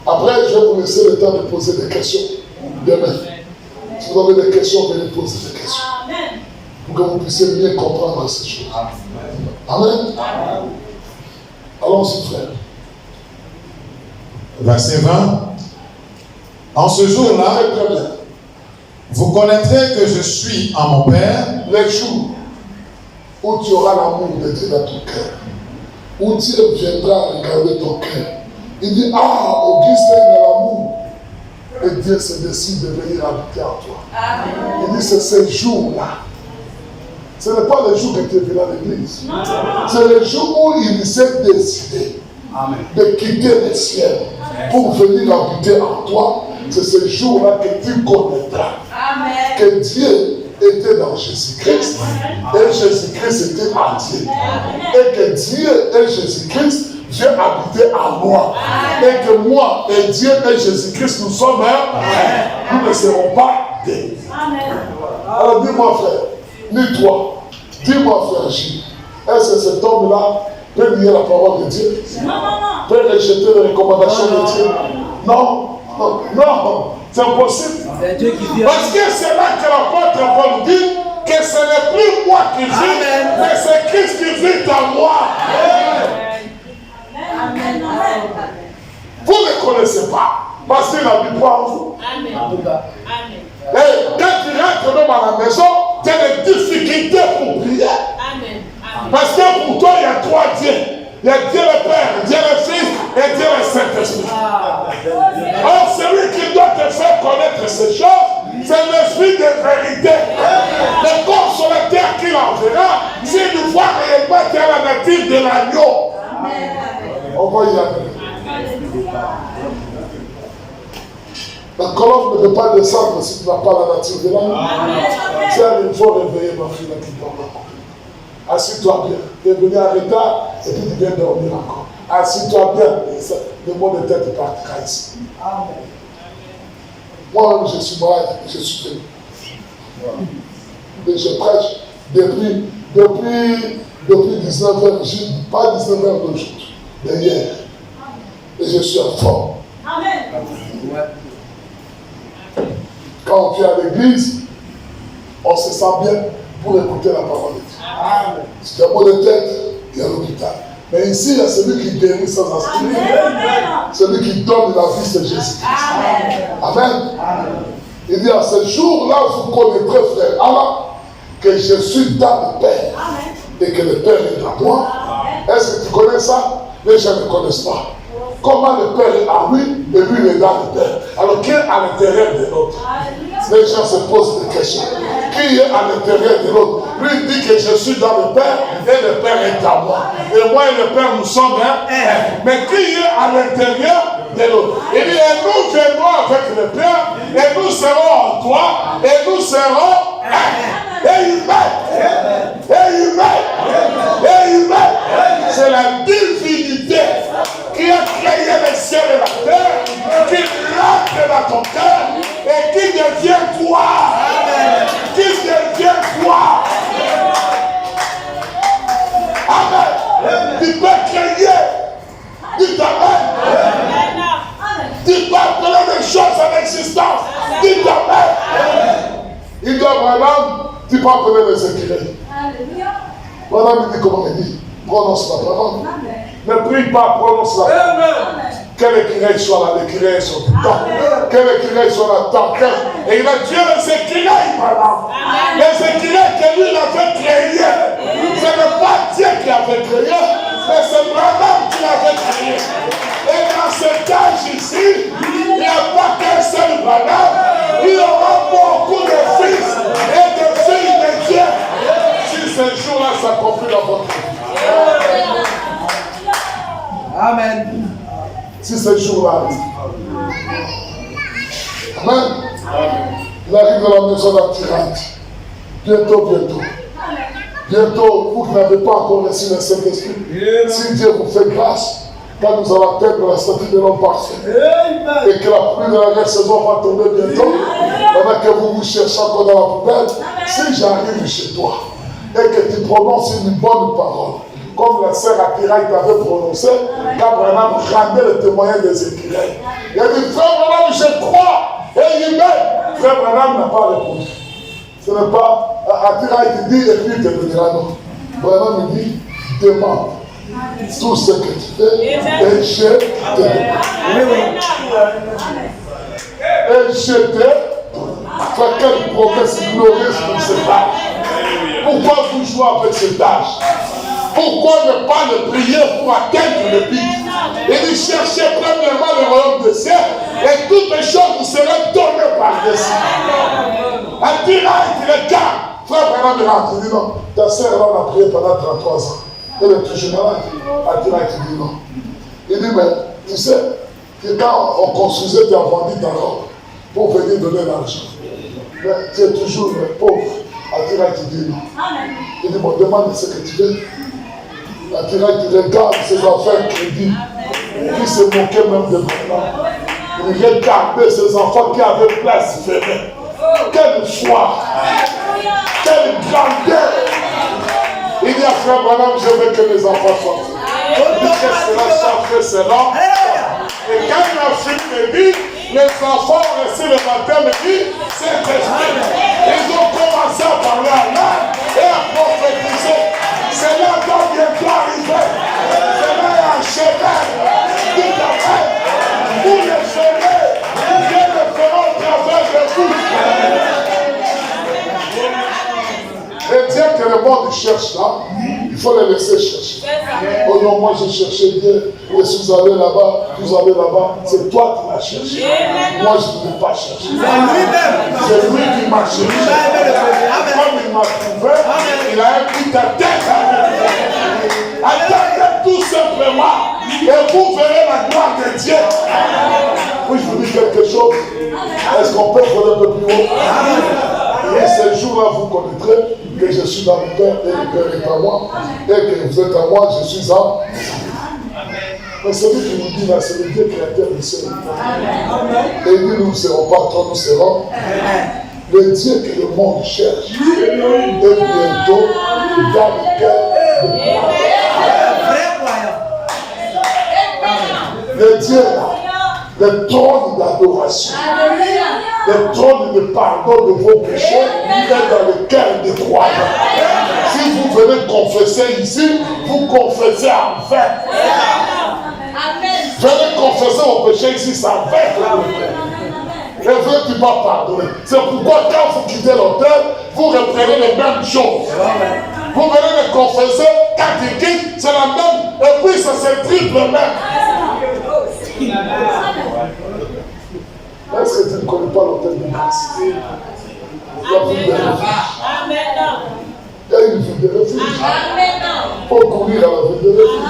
Après, je vais vous laisser le temps de poser des questions. Demain. Si vous avez des questions, venez poser des questions. Pour que vous puissiez mieux comprendre ces choses. Amen. Allons-y, frère. Verset 20. En ce jour-là, vous connaîtrez que je suis en mon Père. Les jours où tu auras l'amour de Dieu dans ton cœur, où Dieu viendra regarder ton cœur, il dit, ah, Augustin a l'amour. Et Dieu se décide de venir habiter en toi. Amen. Il dit, c'est ces jours-là. Ce n'est pas le jour que tu es venu à l'église. C'est le jour où il s'est décidé de quitter le ciel pour venir habiter en toi. C'est ce jour-là que tu connaîtras que Dieu était dans Jésus-Christ et Jésus-Christ était en Dieu. Et que Dieu et Jésus-Christ Dieu habitait en moi. Et que moi et Dieu et Jésus-Christ, nous sommes un. Nous ne serons pas deux. Alors dis-moi frère, ni toi, dis-moi frère Gilles, est-ce que cet homme-là peut nier la parole de Dieu? Peut rejeter les recommandations de Dieu? Non, non, non, c'est impossible. Parce que c'est là que l'apôtre Paul dit que ce n'est plus moi qui vis, mais c'est Christ qui vit en moi. Amen. Vous ne connaissez pas, parce qu'il n'habite pas en vous. Et quand tu rentres même à la maison, tu as des difficultés pour prier. Parce que pour toi, il y a trois dieux. Il y a Dieu le Père, Dieu le Fils et Dieu le Saint-Esprit. Or, celui qui doit te faire connaître ces choses, c'est l'esprit de vérité. Le consolateur qu'il enverra, c'est de voir réellement qu'il y a la nature de l'agneau. On va y aller. La colombe ne peut pas descendre si tu n'as pas la nature de l'agneau. Tiens, il faut réveiller ma fille là qui dort encore. Assis-toi bien. Tu es venu en retard et puis tu viens dormir encore. Assis-toi bien. Le mot de tête partira ici. Moi, je suis malade, je suis venu. Et je prêche depuis 19h, pas 19h d'aujourd'hui, mais hier. Et je suis en forme. Quand on vient à l'église, on se sent bien pour écouter la parole de Dieu. Si tu as mot de tête, il y a l'hôpital. Mais ici, il y a celui qui guérit sans inscrire. Celui qui donne la vie, c'est Jésus-Christ. Amen. Il dit à ce jour-là, vous connaîtrez, frère Allah, que je suis dans le Père. Et que le Père est dans moi. Est-ce que tu connais ça? Les gens ne connaissent pas. Comment le Père est en lui et lui il est dans le Père. Alors qui est à l'intérieur de l'autre? Les gens se posent des questions. Qui est à l'intérieur de l'autre? Lui il dit que je suis dans le Père et le Père est en moi. Et moi et le Père nous sommes un. Mais qui est à l'intérieur de l'autre? Il dit et nous venons avec le Père et nous serons en toi et nous serons un. Et humain. Et humain. Et humain. C'est la divinité qui a créé le ciel et la terre, qui rentre dans ton cœur et qui devient toi. Qui devient toi. Amen. Tu peux créer. Dis Amen. Tu peux appeler les choses à l'existence. Dis Amen. Il dit madame, tu peux appeler les écureuils. Madame il dit comment il dit. Prononce la parole. Ne prie pas, prononce la parole. Quel écureuil soit là, l'écureuil soit tout le temps. Quel écureuil soit là, tant que. Et il a tué les écureuils, madame. Les écureuils que lui il avait créés. Ce n'est pas Dieu qui avait créé, mais c'est madame qui l'avait créé. Et dans cet âge ici, il n'y a pas qu'un seul madame. Il y aura beaucoup de fils et de filles de Dieu. Si ce jour-là s'accomplit dans votre vie. Amen. Si ce jour-là, amen. Il arrive dans la maison d'Antirante. Bientôt. Bientôt, vous qui n'avez pas encore reçu le Saint-Esprit, si Dieu vous fait grâce, quand nous allons atteindre la statue de l'homme parfait, et que la pluie de la grande saison va tomber bientôt, pendant que vous vous cherchez encore dans la poubelle, si j'arrive chez toi, et que tu prononces une bonne parole, comme la sœur Akira t'avait prononcé, quand Branham rendait le témoignage des écrivains. Il a dit, frère Branham, je crois, et il m'aime. Frère Branham n'a pas répondu. Ce n'est pas, Akira te dit, et puis il te dira non. Branham il dit, demande tout ce que tu fais, et je te demande. Et je te fais quelle promesse glorieuse pour cet âge. Pourquoi vous jouez avec cet âge? Pourquoi ne pas le prier pour atteindre le but? Il dit, cherchez premièrement le royaume des cieux et toutes les choses vous seront données par-dessus. Attira, il est calme. Frère Branham est rentré, il dit non. Ta sœur, là, on a prié pendant 33 ans. Elle est toujours malade. Attira, il dit non. Il dit, mais tu sais, que quand on construisait, tu as vendu ta robe pour venir donner l'argent. Mais tu es toujours pauvre. Attira, il dit non. Il dit, bon, demande ce que tu veux. Attira, il regarde ses affaires crédit. Il se moquait même de maintenant. Il regardait ses enfants qui avaient place fermée. Quelle foi! Quelle grandeur! Il dit à frère Branham, je veux que mes enfants soient. Il dit que cela soit fait, cela. Et quand il a fini de dire, les enfants ont reçu le baptême et dit, c'est esprit. Ils ont commencé à parler à l'âme et à prophétiser. Cela doit bientôt arriver. Cela est un chemin. Tout à fait. Vous le ferez. Dieu le fera au travers de vous. Et Dieu que le monde cherche là, il faut les laisser chercher. Oh non, moi je cherchais Dieu, je suis allé là-bas, vous allez là-bas, c'est toi qui m'as cherché. Moi je ne l'ai pas cherché. C'est lui qui m'a cherché. Comme il m'a trouvé, il a invité à tête. Attendez tout simplement et vous verrez la gloire de Dieu. Oui, je vous dis quelque chose. Est-ce qu'on peut voler un peu plus haut? Et ce jour-là, vous connaîtrez que je suis dans le Père et le Père est à moi, et que vous êtes à moi, je suis à. Mais celui qui nous dit là, c'est le Dieu créateur du ciel. Et il dit, nous ne serons pas quand nous serons. Le Dieu que le monde cherche est bientôt dans le cœur de le Dieu là, le trône d'adoration, le trône de pardon de vos péchés, il est dans le cœur des croyants. Si vous venez confesser ici, vous confessez en fait. Venez confesser vos péchés ici, ça fait. Et veux-tu pas pardonner? C'est pourquoi quand vous quittez l'autel, vous reprenez les mêmes choses. Vous venez les confesser, quand ils quittent, c'est la même, et puis ça se triple même. Est-ce que tu ne connais pas l'hôtel de grâce? La ville de refuge. Il y a une ville de refuge. Il faut courir à la ville de refuge.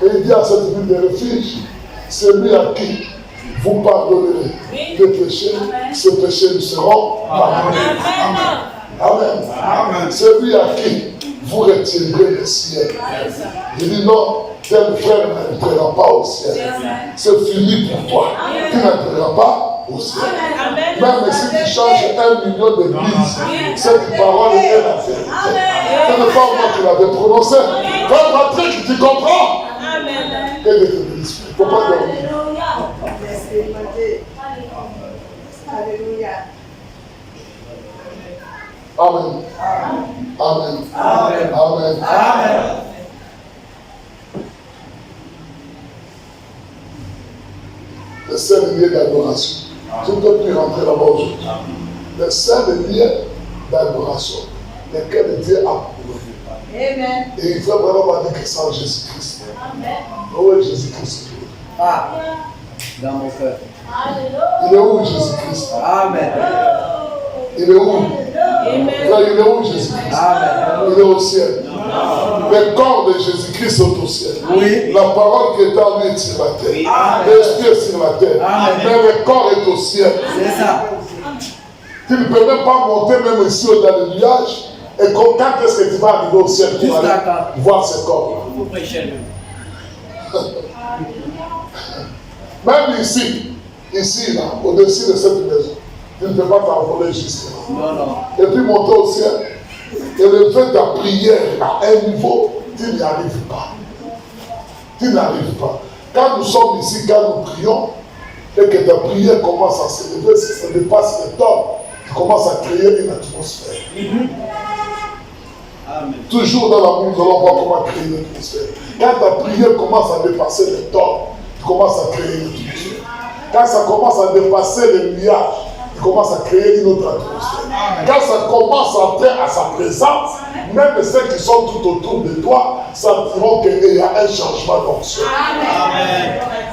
Et il dit à cette ville de refuge, celui à qui vous pardonnerez des péchés, ces péchés lui seront pardonnés. Amen. Celui à qui vous retirerez le ciel. Il dit non. Tel frère n'entrera pas au ciel. C'est fini pour toi. Tu n'entreras pas au ciel. Même si tu changes 1 million d'églises, cette parole est la vérité. Ce n'est pas moi qui l'avais prononcé. Comme Patrick, tu comprends? Et de te bénisse. Il ne faut pas dormir. Amen. Amen. Amen. Amen. Amen. Le seul lieu d'adoration. Je ne peux plus rentrer là-bas aujourd'hui. Le seul lieu d'adoration, lequel Dieu a approuvé. Et il faut vraiment dire que sans Jésus-Christ. Où est Jésus-Christ? Dans mon cœur. Il est où Jésus-Christ? Amen. Il est où? Il est où Jésus-Christ? Il est au ciel. Le corps de Jésus-Christ est au ciel. Oui. La parole qui est en lui est sur la terre. L'esprit est sur la terre. Mais le corps est au ciel. C'est ça. Tu ne peux même pas monter même ici dans le nuage. Et quand est-ce que tu vas arriver au ciel pour aller voir ce corps? Il faut prêcher. Même ici, là, au-dessus de cette maison, tu ne peux pas t'envoler jusque-là. Non. Et puis monter au ciel. Élever ta prière à un niveau, tu n'y arrives pas. Tu n'arrives pas. Quand nous sommes ici, quand nous prions, et que ta prière commence à s'élever, si ça dépasse le temps, tu commences à créer une atmosphère. Amen. Toujours dans l'amour, nous allons voir comment créer une atmosphère. Quand ta prière commence à dépasser le temps, tu commences à créer une atmosphère. Quand ça commence à dépasser les nuages, tu commences à créer une autre atmosphère. Quand ça commence à entrer à sa présence, même ceux qui sont tout autour de toi sentiront qu'il y a un changement d'onction.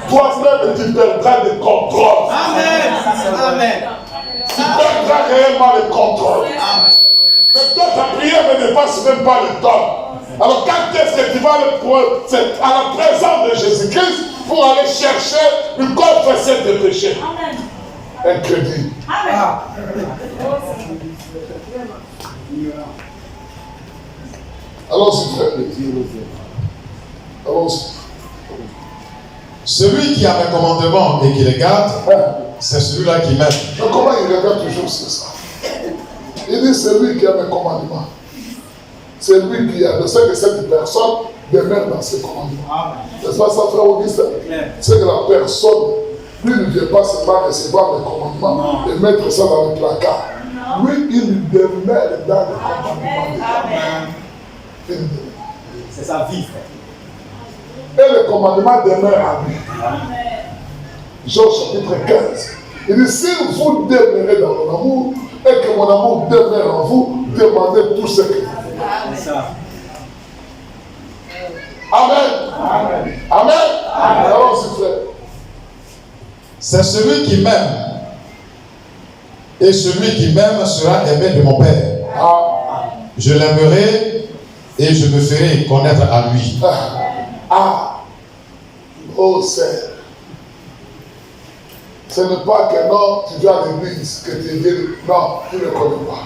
Toi-même, tu perdras le contrôle. Amen. Amen. Tu perdras réellement le contrôle. Mais toi, ta prière ne dépasse même pas le temps. Alors, quand est-ce que tu vas c'est à la présence de Jésus-Christ pour aller chercher une confession de péché? Incroyable. Allons-y, frère. Allons-y. Celui qui a mes commandements et qui les garde, c'est celui-là qui m'aime. Mais comment il regarde toujours sur ça? Il dit celui qui a mes commandements. C'est lui qui a. Je sais que cette personne demeure dans ses commandements. N'est-ce pas ça, frère Augustin? C'est que la personne, lui ne vient pas seulement recevoir les commandements et mettre ça dans le placard. Lui, il demeure dans les commandements de Dieu. C'est sa vie, frère. Et le commandement demeure à lui. Jean chapitre 15. Il dit, si vous demeurez dans mon amour et que mon amour demeure en vous, demandez tout ce que vous voulez. C'est ça. Amen. Amen. Alors, s'il frère. C'est celui qui m'aime. Et celui qui m'aime sera aimé de mon Père. Je l'aimerai et je me ferai connaître à lui. Oh Seigneur. Ce n'est pas que non, tu vas à l'église, que tu es non, tu ne le connais pas.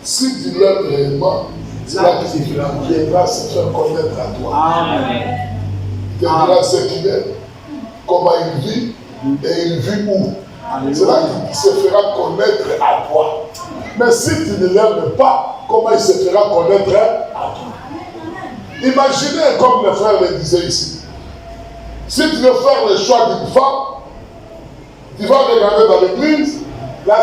Si tu l'aimes réellement, c'est là que tu viendras se faire connaître à toi. Amen. Tu diras ce qu'il est, comment il vit, et il vit où. C'est là qu'il se fera connaître à toi. Mais si tu ne l'aimes pas, comment il se fera connaître à toi? Imaginez, comme le frère le disait ici, si tu veux faire le choix d'une femme, tu vas regarder dans l'église, la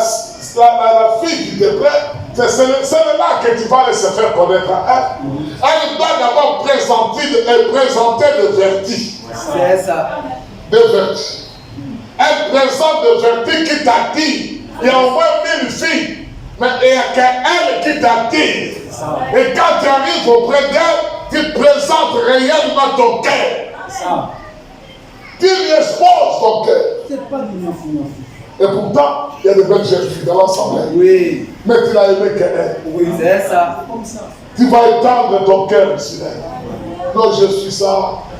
fille qui te plaît, c'est là que tu vas laisser faire connaître à elle. Elle doit d'abord présenter le vertige. C'est ça. De vertige. Elle présente le vertige qui t'attire. Il y a au moins 1000 filles, mais il n'y a qu'elle qui t'attire. Et quand tu arrives auprès d'elle, tu présentes réellement ton cœur. Tu lui exposes ton cœur. C'est pas du tout. Et pourtant, il y a de belles jeunes filles dans l'assemblée. Oui. Mais tu l'as aimé qu'elle. Oui, c'est ça. Comme ça. Tu vas étendre ton cœur ici. Non, je suis ça,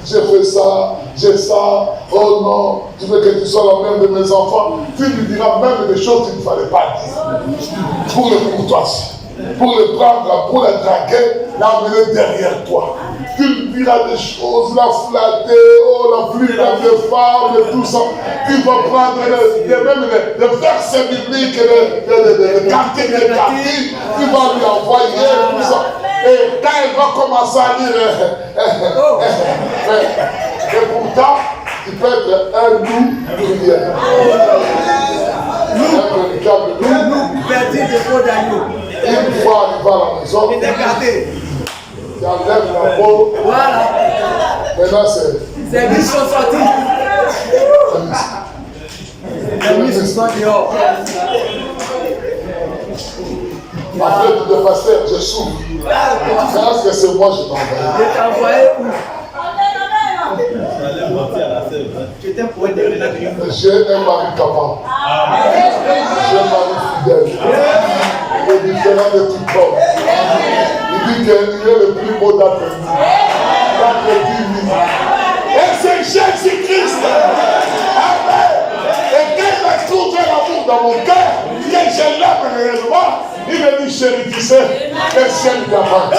j'ai fait ça, j'ai ça. Oh non, tu veux que tu sois la mère de mes enfants. Tu lui diras même des choses qu'il ne fallait pas dire. Pour le courtoisie, pour le prendre, pour le draguer, l'amener derrière toi. Tu lui diras des choses, la flatter, oh la plus belle de femme, et tout ça. Tu vas prendre même des versets bibliques, des quartiers, tu vas lui envoyer tout ça. Et quand elle va commencer à lire, et pourtant, tu peux être un loup prière. Un loup Perdu de peau d'agneau. une fois arrivé à la maison, Il est gardé. tu enlèves la peau. Voilà. Maintenant, c'est. C'est lui qui sont sortis. Les mises sont dehors. Après, tu te pasteur, je souffre. Parce que c'est moi, je t'envoie. Je t'ai envoyé où? J'étais pour être de la vie. J'ai un mari capable. J'ai un mari fidèle. Il est différent de tout homme. Il dit qu'il est le plus beau d'entre nous. D'entre 10 000. Et c'est Jésus-Christ. Amen. Et quand il a trouvé l'amour dans mon cœur, que je l'aime réellement, il me dit, chérie, tu sais, le ciel t'appartient.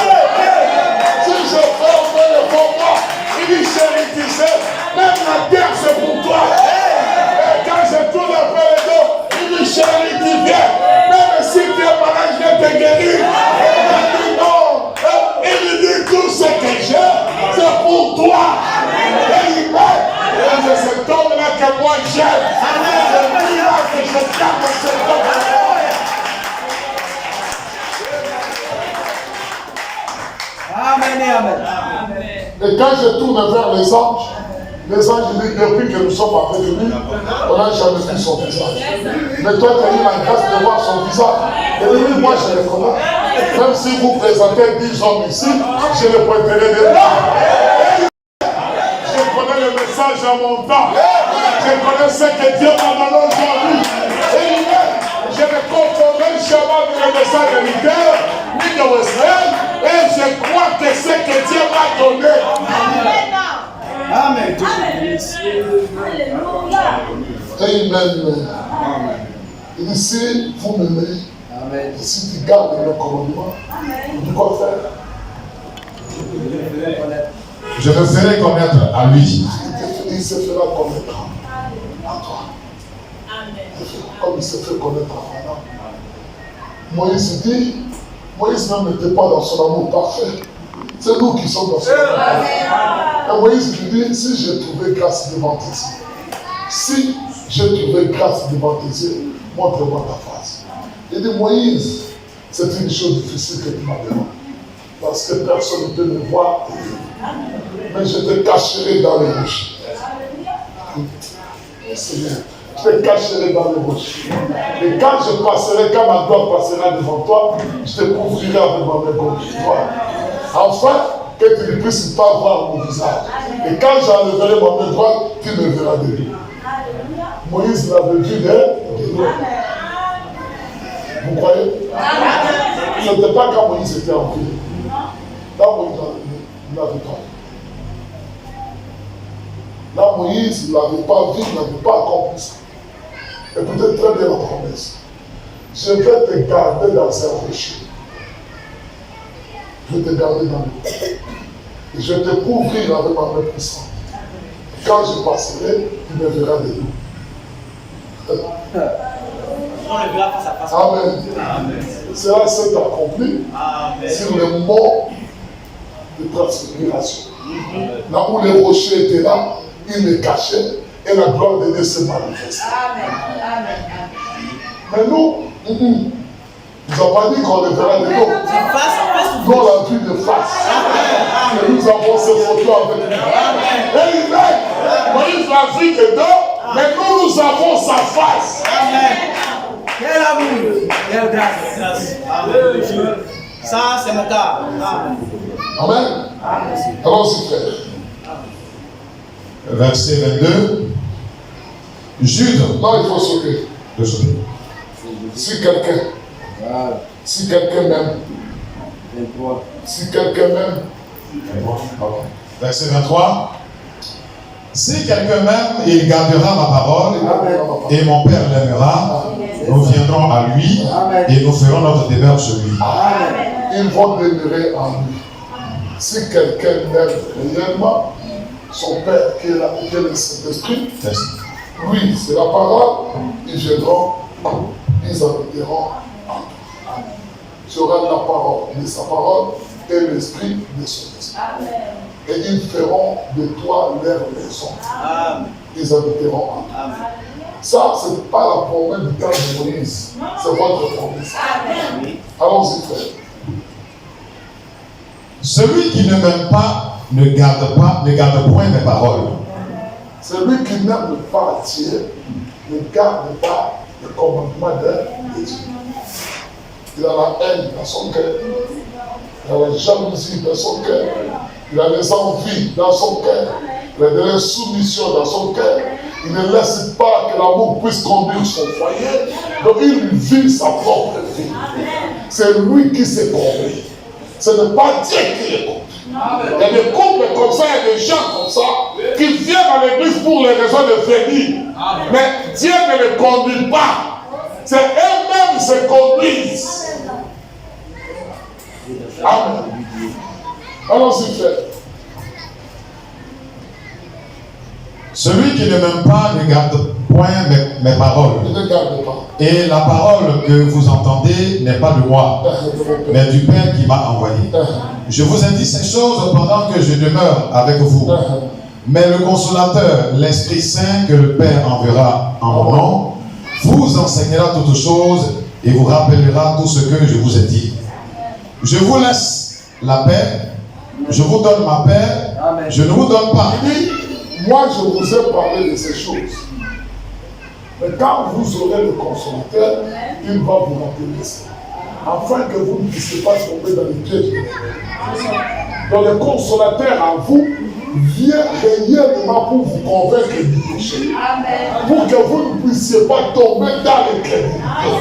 Si je fais au moins le bon moi, il dit, chérie, tu sais, même la terre c'est pour toi. Et quand je tourne après le dos, il dit, chérie, tu viens. Même si tu es malade, je vais te guérir. Il dit non. Il lui dit tout ce toi. Amen. Et c'est cet homme-là que moi j'aime. C'est là que je garde cet homme. Amen et amen. Et quand je tourne vers les anges disent, depuis que nous sommes avec lui, on n'a jamais vu son visage. Mais toi, tu as eu la grâce de voir son visage. Et lui, moi, je le connais. Même si vous présentez 10 hommes ici, je le prêterai de moi. Je connais le message à mon temps. Je connais ce que Dieu m'a donné aujourd'hui. Et je ne confondrai jamais avec le message de Luther, ni de Wesley. Et je crois que ce que Dieu m'a donné. Amen. Amen. Il dit, si vous m'aimez, si tu gardes le commandement, tu quoi faire? Je me ferai connaître à lui. Il se fera connaître à toi. Comme il se fait connaître à Pharaon. Moïse dit, Moïse même n'était pas dans son amour parfait. C'est nous qui sommes dans son amour parfait. Et Moïse lui dit, si j'ai trouvé grâce devant tes yeux, si j'ai trouvé grâce devant tes yeux, montre-moi ta face. Il dit, Moïse, c'est une chose difficile que tu m'as demandé. Parce que personne ne peut me voir. Mais je te cacherai dans les rochers. Seigneur, je te cacherai dans les rochers. Et quand je passerai, quand ma gloire passera devant toi, je te couvrirai avec ma main gauche. Enfin, que tu ne puisses pas voir mon visage. Et quand j'enlèverai ma main droite, tu me verras de lui. Moïse l'avait vu de loin. Vous croyez? Ce n'était pas quand Moïse était en vie. Là, Moïse n'avait pas vu. Là, Moïse n'avait pas vu, n'avait pas accompli ça. Écoutez très bien la promesse. Je vais te garder dans un rocher. Je vais te garder dans le rocher. Et je vais te couvrir avec ma main puissante. Quand je passerai, tu me verras de nous. On le verra face à face. Amen. Cela s'est accompli sur le mont de transfiguration. Là où les rochers étaient là, ils les cachaient et la gloire de Dieu se manifestait. Mais nous, nous n'avons pas dit qu'on le verra de nous. Nous, on l'a vu de face. Et nous avons ces photos avec nous. Amen. Moïse l'a vu de dos, mais nous avons sa face. Quel amour, quelle grâce. Amen. Ça, c'est mon cas. Amen. Allons-y, frère. Verset 22. Jude. Là, il faut sauter. De sauter. Si quelqu'un m'aime, si quelqu'un m'aime, Verset 23. Si quelqu'un m'aime, il gardera ma parole et mon Père l'aimera. Nous viendrons à lui et nous ferons notre demeure sur lui. Ils vont demeurer en lui. Si quelqu'un m'aime réellement, son Père qui est là, qui est le Saint-Esprit, lui, c'est la parole, ils viendront, ils habiteront en toi. Tu auras la parole de sa parole et l'esprit de son esprit. Et ils feront de toi leur maison. Ils habiteront en toi. Ça, ce n'est pas la promesse du temps de Moïse, c'est votre promesse. Allons-y, frère. Celui qui ne m'aime pas ne garde point mes paroles. Celui qui n'aime pas Dieu ne garde pas le commandement de Dieu. Il a la haine dans son cœur. Il a la jalousie dans son cœur. Il a les envies dans son cœur. Il a de l'insoumission dans son cœur. Il ne laisse pas que l'amour puisse conduire son foyer. Donc il vit sa propre vie. C'est lui qui s'est conduit. Ce n'est pas Dieu qui les conduit. Il y a des couples comme ça, il y a des gens comme ça qui viennent à l'église pour les raisons de venir. Mais Dieu ne les conduit pas. C'est eux-mêmes qui se conduisent. Amen. Allons-y, frère. Celui qui ne m'aime pas ne garde point mes paroles. Ne garde pas. Et la parole que vous entendez n'est pas de moi, mais du Père qui m'a envoyé. Je vous ai dit ces choses pendant que je demeure avec vous. Mais le consolateur, l'Esprit Saint que le Père enverra en mon nom, vous enseignera toutes choses et vous rappellera tout ce que je vous ai dit. Je vous laisse la paix, je vous donne ma paix, je ne vous donne pas. Moi je vous ai parlé de ces choses. Mais quand vous aurez le consolateur, il va vous rappeler ça. Afin que vous ne puissiez pas tomber dans les pièges. Donc le consolateur en vous vient réellement pour vous convaincre du péché. Pour que vous ne puissiez pas tomber dans l'incrédulité.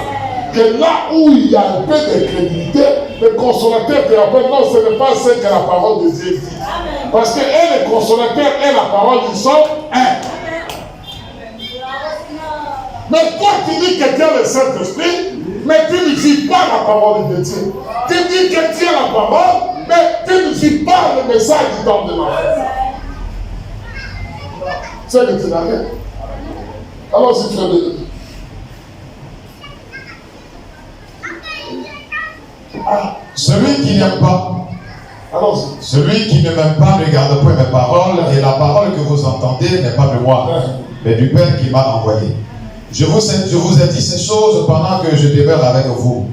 Que là où il y a un peu d'incrédulité, le consolateur te rappelle, non, ce n'est pas ce que la parole de Dieu dit. Parce que le consolateur et la parole, ils sont un. Mais toi, tu dis que tu as le Saint-Esprit, mais tu ne vis pas la parole de Dieu. Tu dis que tu as la parole, mais tu ne vis pas le message du temps de l'enfer. C'est que tu n'as rien. Alors, si tu as de... Celui qui n'aime pas, celui qui ne m'aime pas ne garde point mes paroles, et la parole que vous entendez n'est pas de moi, mais du Père qui m'a envoyé. Je vous ai dit ces choses pendant que je demeure avec vous.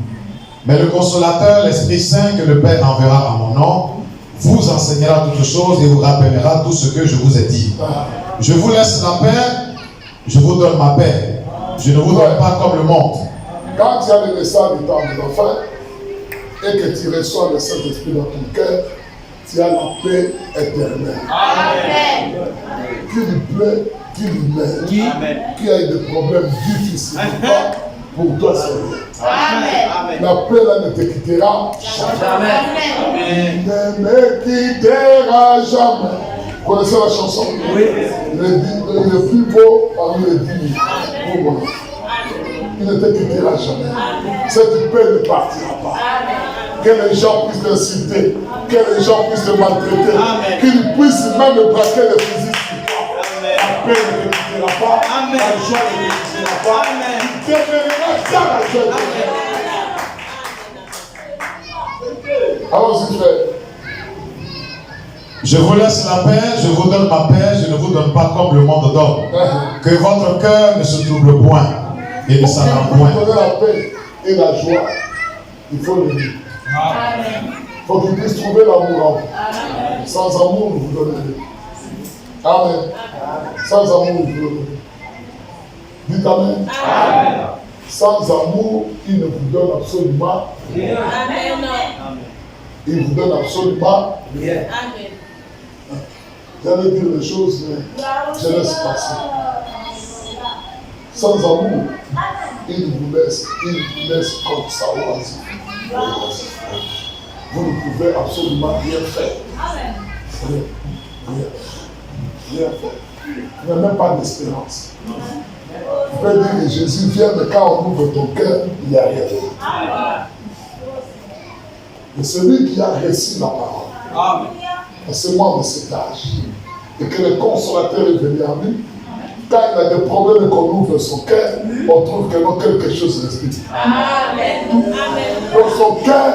Mais le consolateur, l'Esprit Saint que le Père enverra en mon nom, vous enseignera toutes choses et vous rappellera tout ce que je vous ai dit. Je vous laisse la paix, je vous donne ma paix. Je ne vous donne pas comme le monde. Quand tu as le message du temps de l'enfer, et que tu reçois le Saint-Esprit dans ton cœur, tu as la paix éternelle. Amen. Qui lui plaît, qui lui mène, qui a des problèmes difficiles pour toi, Seigneur. Amen. La paix là ne te quittera jamais. Ne me quittera jamais. Vous connaissez la chanson? Oui. Le plus beau parmi les 10 000. Il ne te quittera jamais. Cette paix ne partira pas. Que les gens puissent t'insulter, que les gens puissent te maltraiter, qu'ils puissent même braquer les fusils sur toi. La paix ne te quittera pas, la joie ne te quittera pas, tu deviendras dans la joie. Allons-y, frère. Je vous laisse la paix, je vous donne ma paix, je ne vous donne pas comme le monde donne. Que votre cœur ne se trouble point et ne s'alarme point. Pour donner la paix et la joie, il faut le dire. Il faut qu'il puisse trouver l'amour en vous. Sans amour, vous donnez rien. Amen. Sans amour, vous donnez rien. Dites amen. Amen. Sans amour, il ne vous donne absolument rien. Amen. Il vous donne absolument rien. Amen. J'allais dire les choses, mais je laisse passer. Sans amour, il vous laisse comme ça au hasard. Vous ne pouvez absolument rien faire. Rien faire. Il n'y a même pas d'espérance. Vous pouvez dire que Jésus vient, mais quand on ouvre ton cœur, il n'y a rien. Mais celui qui a reçu la parole, à ce moment de cet âge, et que le consolateur est venu à lui, quand il a des problèmes et qu'on ouvre son cœur, on trouve que non, quelque chose respire. Amen. Donc son cœur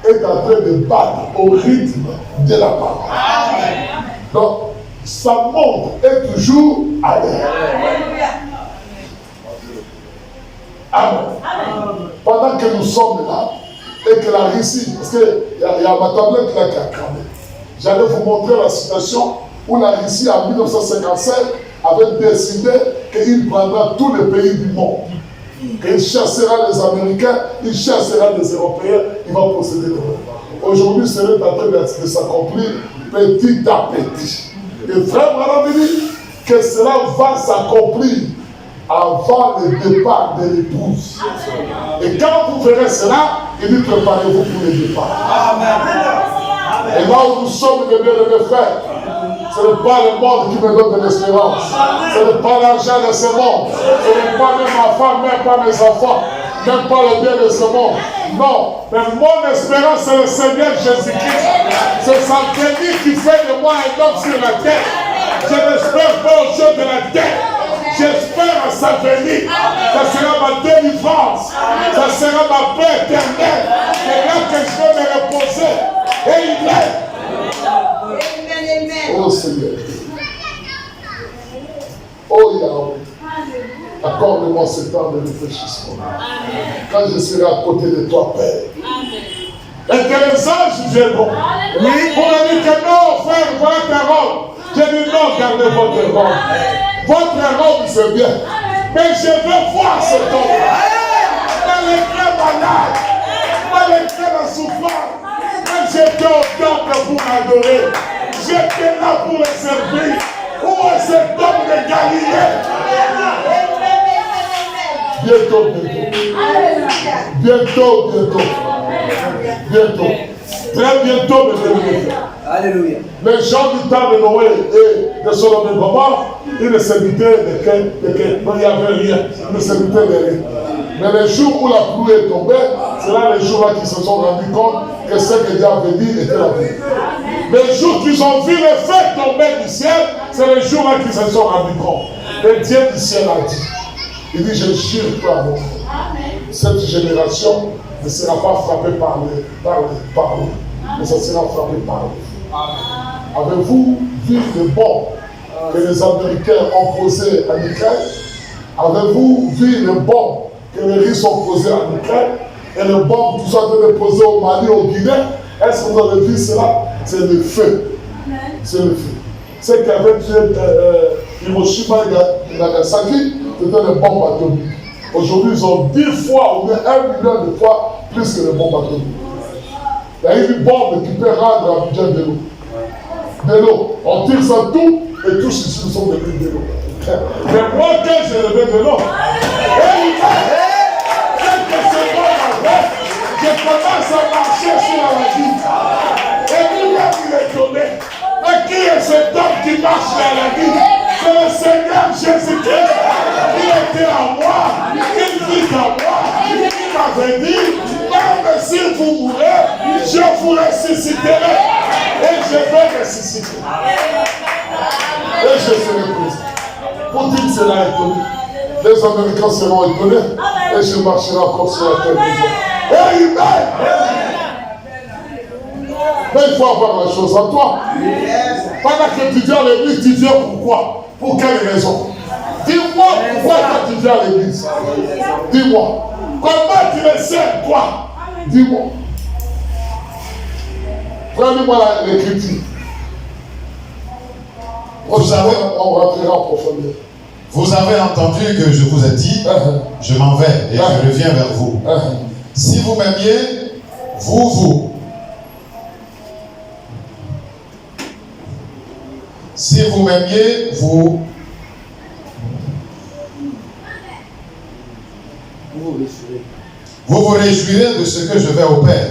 est en train de battre au rythme de la parole. Amen. Donc sa montre est toujours à l'air. Amen. Pendant que nous sommes là, et que la Russie, parce qu'il y a ma tablette là qui a cramé, j'allais vous montrer la situation où la Russie en 1957 avait décidé qu'il prendra tous les pays du monde. Qu'il chassera les Américains, il chassera les Européens, il va posséder le monde. Aujourd'hui, c'est en train de s'accomplir petit à petit. Et vraiment, on dit que cela va s'accomplir avant le départ de l'épouse. Et quand vous verrez cela, il dit préparez-vous pour le départ. Amen. Et là où nous sommes, mes bien-aimés frères, ce n'est pas le monde qui me donne de l'espérance. Ce n'est pas l'argent de ce monde. Ce n'est pas même ma femme, même pas mes enfants, même pas le bien de ce monde. Non, mais mon espérance, c'est le Seigneur Jésus-Christ. C'est Saint-Denis qui fait de moi un homme sur la terre. Je n'espère pas aux choses de la terre. J'espère à sa venue. Ça sera ma délivrance. Ça sera ma paix éternelle. Et là que je vais me reposer. Amen. Oh Seigneur. Oh Yahweh. Accorde-moi ce temps de réfléchissement. Quand je serai à côté de toi, Père. Et que les anges viendront. Oui. Pour me dire que non, frère, voilà ta robe. J'ai dit non, gardez votre robe. Votre robe, c'est bien. Mais je veux voir cet homme. Dans les cœurs malades. Dans les cœurs en souffrance. Quand j'étais au temple pour m'adorer. J'étais là pour le servir. Où est cet homme de Galilée? Bientôt. Très bientôt, mes frères. Alléluia. Les gens du temps de Noé et de Sodome et Gomorrhe, ils ne s'habitaient de quel. Il n'y avait rien. Ils ne s'habitaient de rien. Mais les jours où la pluie est tombée, c'est là les jours-là qu'ils se sont rendus compte que ce que Dieu avait dit était la vérité. Les jours qu'ils ont vu le feu tomber du ciel, c'est les jours-là qu'ils se sont rendus compte. Et Dieu du ciel a dit. Il dit, je jure toi, mon frère. Cette génération ne sera pas frappée par l'eau, mais ça sera frappé par l'eau. Avez-vous vu le bombe que les Américains ont posé en Ukraine? Avez-vous vu le bombe que les Russes ont posé en Ukraine? Et le bombe qu'ils sont posé au Mali, au Guinée? Est-ce que vous avez vu cela? C'est le feu. C'est le feu. Ce qui avait tué Hiroshima et Nagasaki, c'était les bombes atomiques. Aujourd'hui, ils ont 10 fois ou bien 1 million de fois plus que les bombes atomiques. Il y a une bombe qui peut rendre à Abidjan de l'eau. De l'eau. On tire ça tout et tous ici sont devenus de l'eau. Mais moi, quand j'ai levé de l'eau, quelques secondes après, je commence à marcher sur la vie. Et lui-même, il est tombé. Et qui est cet homme qui marche dans la vie? C'est le Seigneur Jésus-Christ. Il était en moi, il vit en moi. Il m'avait dit, même si vous mourrez, je vous ressusciterai. Et je vais ressusciter. Et je serai présent. Poutine sera étonné. Les Américains seront étonnés. Et je marcherai encore sur la terre. Amen. Mais il faut avoir la chose en toi. Pendant que tu viens à l'église, tu viens pourquoi? Pour quelle raison? Dis-moi pourquoi tu viens à l'église. Dis-moi. Comment tu le sais, toi? Dis-moi. Prenez-moi l'écriture. Vous avez, on rentrera en profondeur. Vous avez entendu que je vous ai dit, je m'en vais et je reviens vers vous. Si vous m'aimiez, si vous m'aimiez, vous vous réjouirez de ce que je vais au Père,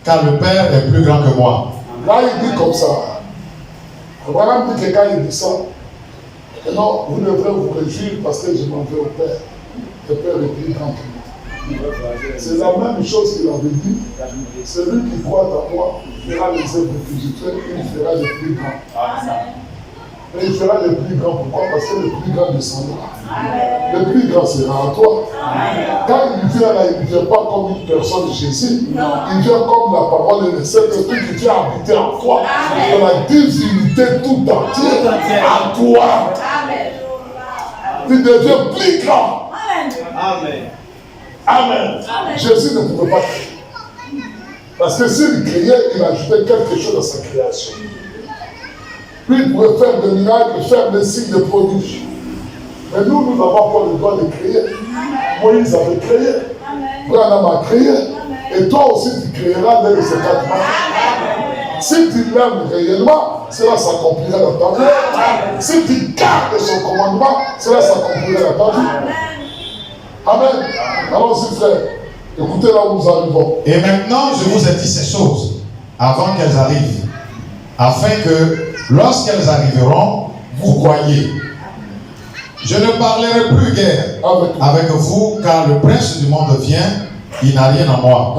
car le Père est plus grand que moi. Là, il dit comme ça. Voilà, dit que quand il dit ça, non, vous devrez vous réjouir parce que je m'en vais au Père. Le Père est plus grand que moi. C'est la même chose qu'il avait dit. Celui qui croit en moi fera les œuvres que je fais, il fera les plus grands. Et il fera le plus grand. Pourquoi? Parce que le plus grand descendra. Le plus grand sera en toi. Quand il vient là, il ne vient pas comme une personne de Jésus. Il vient comme la parole de Saint-Esprit qui vient habiter en toi. De la divinité tout entière en toi. Il devient plus grand. Amen. Jésus ne pouvait pas créer. Parce que s'il créait, il ajoutait quelque chose à sa création. Lui, il pouvait faire des miracles, faire des signes de prodiges. Mais nous n'avons pas le droit de créer. Moïse avait créé. Branham a créé. Et toi aussi, tu créeras dès ces 4 mois. Si tu l'aimes réellement, cela s'accomplira dans ta vie. Si tu gardes son commandement, cela s'accomplira dans ta vie. Amen. Allons-y, frère. Écoutez là où nous arrivons. Et maintenant, je vous ai dit ces choses avant qu'elles arrivent, afin que lorsqu'elles arriveront, vous croyez. Je ne parlerai plus guère avec vous, car le prince du monde vient, il n'a rien en moi.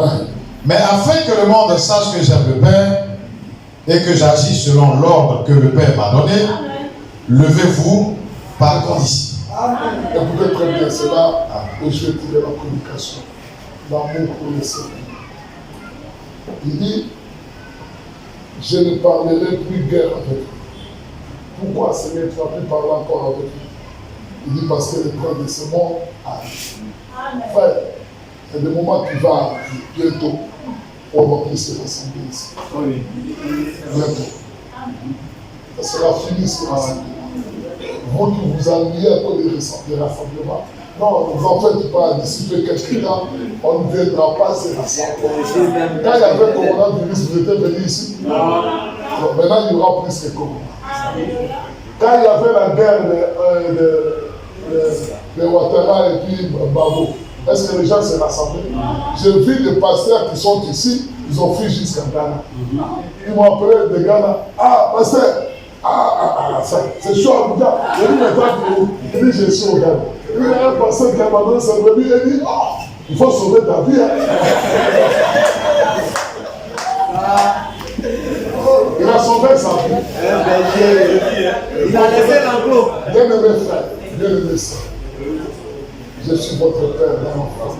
Mais afin que le monde sache que j'aime le Père et que j'agis selon l'ordre que le Père m'a donné, levez-vous par condition. Écoutez très bien cela et je vais tirer la prédication. L'amour pour le Seigneur. Il dit, je ne parlerai plus guère avec vous. Pourquoi, Seigneur, tu vas plus parler encore avec nous? Il dit, parce que le train de ce monde arrive. Frère, il y a des moments qui vont arriver bientôt. On va plus se rassembler ici. Bientôt. Ça sera fini ce rassemblement. Vous qui vous ennuyez à cause des rassemblements. Non, vous en faites pas dissiper quelque temps, on ne viendra pas se rassembler. Quand il y avait le coronavirus, vous étiez venus ici. Donc, maintenant, il y aura plus que corona. Quand il y avait la guerre de Ouattara et puis Babo, est-ce que les gens se rassemblaient? J'ai vu des pasteurs qui sont ici, ils ont fui jusqu'à Ghana. Ils m'ont appelé de Ghana. Ah, pasteur, c'est chaud à Bouddha. Il dit, mais toi, il dit, je suis au Ghana. Il y a un pasteur qui a abandonné sa brebis et il dit, oh, il faut sauver ta vie. Il a sauvé sa vie. Il a laissé l'enclos. Bien-aimé frère, bien-aimé sœur, je suis votre père dans l'enfance.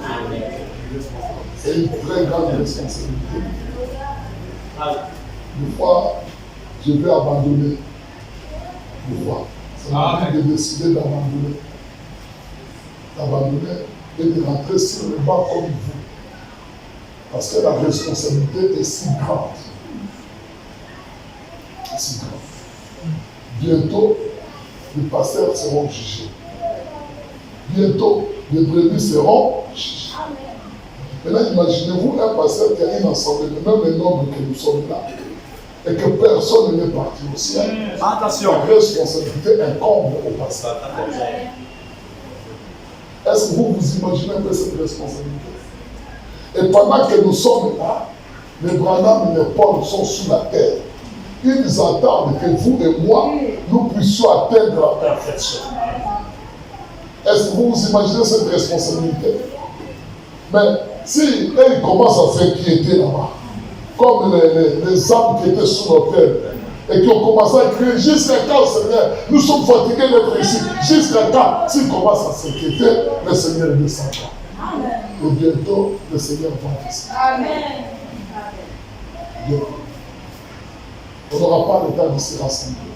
C'est une très grande responsabilité. Des fois, je vais abandonner. Des fois, c'est ma vie de décider d'abandonner. D'abandonner et de rentrer sur le banc comme vous. Parce que la responsabilité est si grande. Si grande. Bientôt, les pasteurs seront jugés. Bientôt, les brebis seront jugés. Maintenant, imaginez-vous un pasteur qui a une assemblée, de même le nombre que nous sommes là, et que personne n'est parti au ciel. Attention. La responsabilité incombe au pasteur. Est-ce que vous vous imaginez un peu cette responsabilité? Et pendant que nous sommes là, les Branham et les Paul sont sous la terre. Ils attendent que vous et moi, nous puissions atteindre la perfection. Est-ce que vous vous imaginez cette responsabilité? Mais si ils commencent à s'inquiéter là-bas, comme les âmes qui étaient sous nos terres, et qui ont commencé à crier jusqu'à quand, Seigneur, nous sommes fatigués d'être ici, jusqu'à quand, s'ils commencent à s'inquiéter, le Seigneur descendra. Et bientôt, le Seigneur va descendre. Amen. Bientôt. On n'aura pas le temps de se rassembler.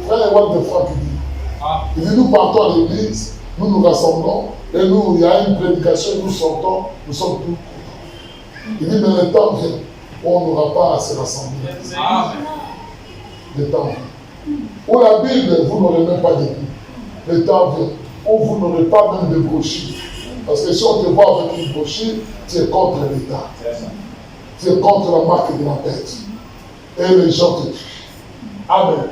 Frère Ewald de Franck dit, il dit, nous partons à l'église, nous nous rassemblons, et nous, il y a une prédication, nous sortons, nous sommes tous contents. Il dit, mais le temps vient où on n'aura pas à se rassembler. Le temps vient. Où la Bible, vous n'aurez même pas d'église. Le temps vient où vous n'aurez pas même de brochure. Parce que si on te voit avec une brochure, tu es contre l'État. Tu es contre la marque de la bête. Et les gens te tuent. Amen.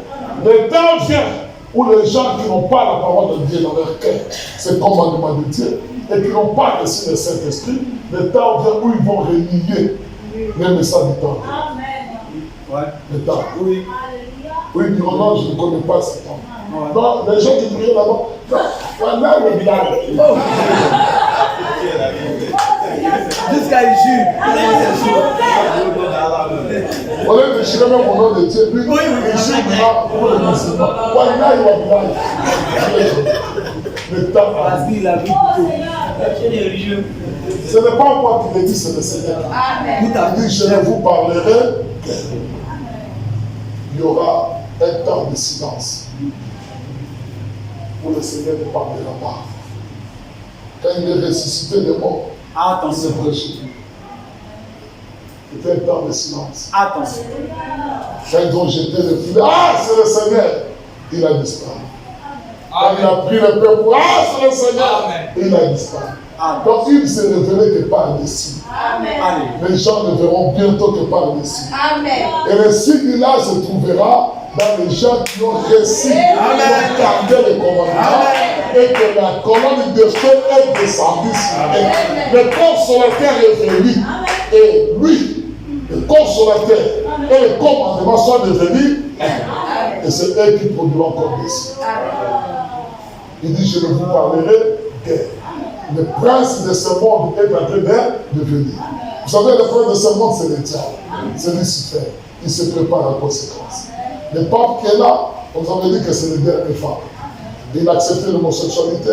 Le temps vient où les gens qui n'ont pas la parole de Dieu dans leur cœur, c'est commandement de Dieu, et qui n'ont pas reçu le Saint-Esprit, le temps vient où ils vont renier les messages du temps. Ouais. Le temps. Oui. Oui, ils diront non, je ne connais pas ce temps. Non, les gens qui prient là-bas, voilà le blague. Jusqu'à il jure. On est déchiré même au nom de Dieu. Lui, il jure maintenant pour le musulman. Voilà, il va blague. Le temps. Parce qu'il a vu plutôt. Ce n'est pas moi qui l'ai dit, c'est le Seigneur. Amen. Il dit, je ne vous parlerai que. Il y aura un temps de silence où le Seigneur ne parlera pas. Quand il est ressuscité des morts, il s'est prêché. C'était un temps de silence. Attention. Quand ils ont jeté le filet, ah, c'est le Seigneur, il a disparu. Quand il a pris le peuple, ah, c'est le Seigneur, il a disparu. Donc il ne se révélait que par le signe. Amen. Les gens ne verront bientôt que par le signe. Amen. Et le signe-là se trouvera dans les gens qui ont réussi à garder les commandements et que la colonne de feu est descendue sur eux. Le consolateur est venu et lui, le consolateur et les commandements sont devenus un. Et c'est eux qui produiront comme des signes. Il dit, je ne vous parlerai guère. Le prince de ce monde est en train de venir. Vous savez, le prince de ce monde, c'est le diable. C'est Lucifer. Il se prépare à la conséquence. Le pape qui est là, on nous avait dit que c'est le dernier pape. Il a accepté l'homosexualité,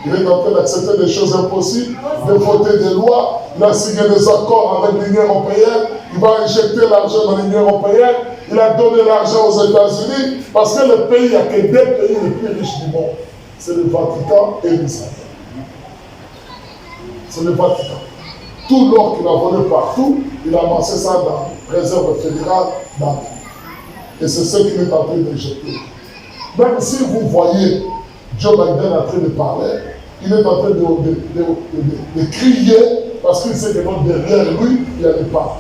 il est en train d'accepter des choses impossibles, de voter des lois, il a signé des accords avec l'Union européenne, il va injecter l'argent dans l'Union européenne, il a donné l'argent aux États-Unis, parce que le pays, il n'y a que 2 pays les plus riches du monde. C'est le Vatican et l'Israël. C'est le Vatican. Tout l'or qu'il a volé partout, il a amassé ça dans la réserve fédérale d'Amérique. Et c'est ce qu'il est en train d'injecter. Même si vous voyez Joe Biden en train de parler, il est en train de crier parce qu'il sait que derrière lui, il y a des pas.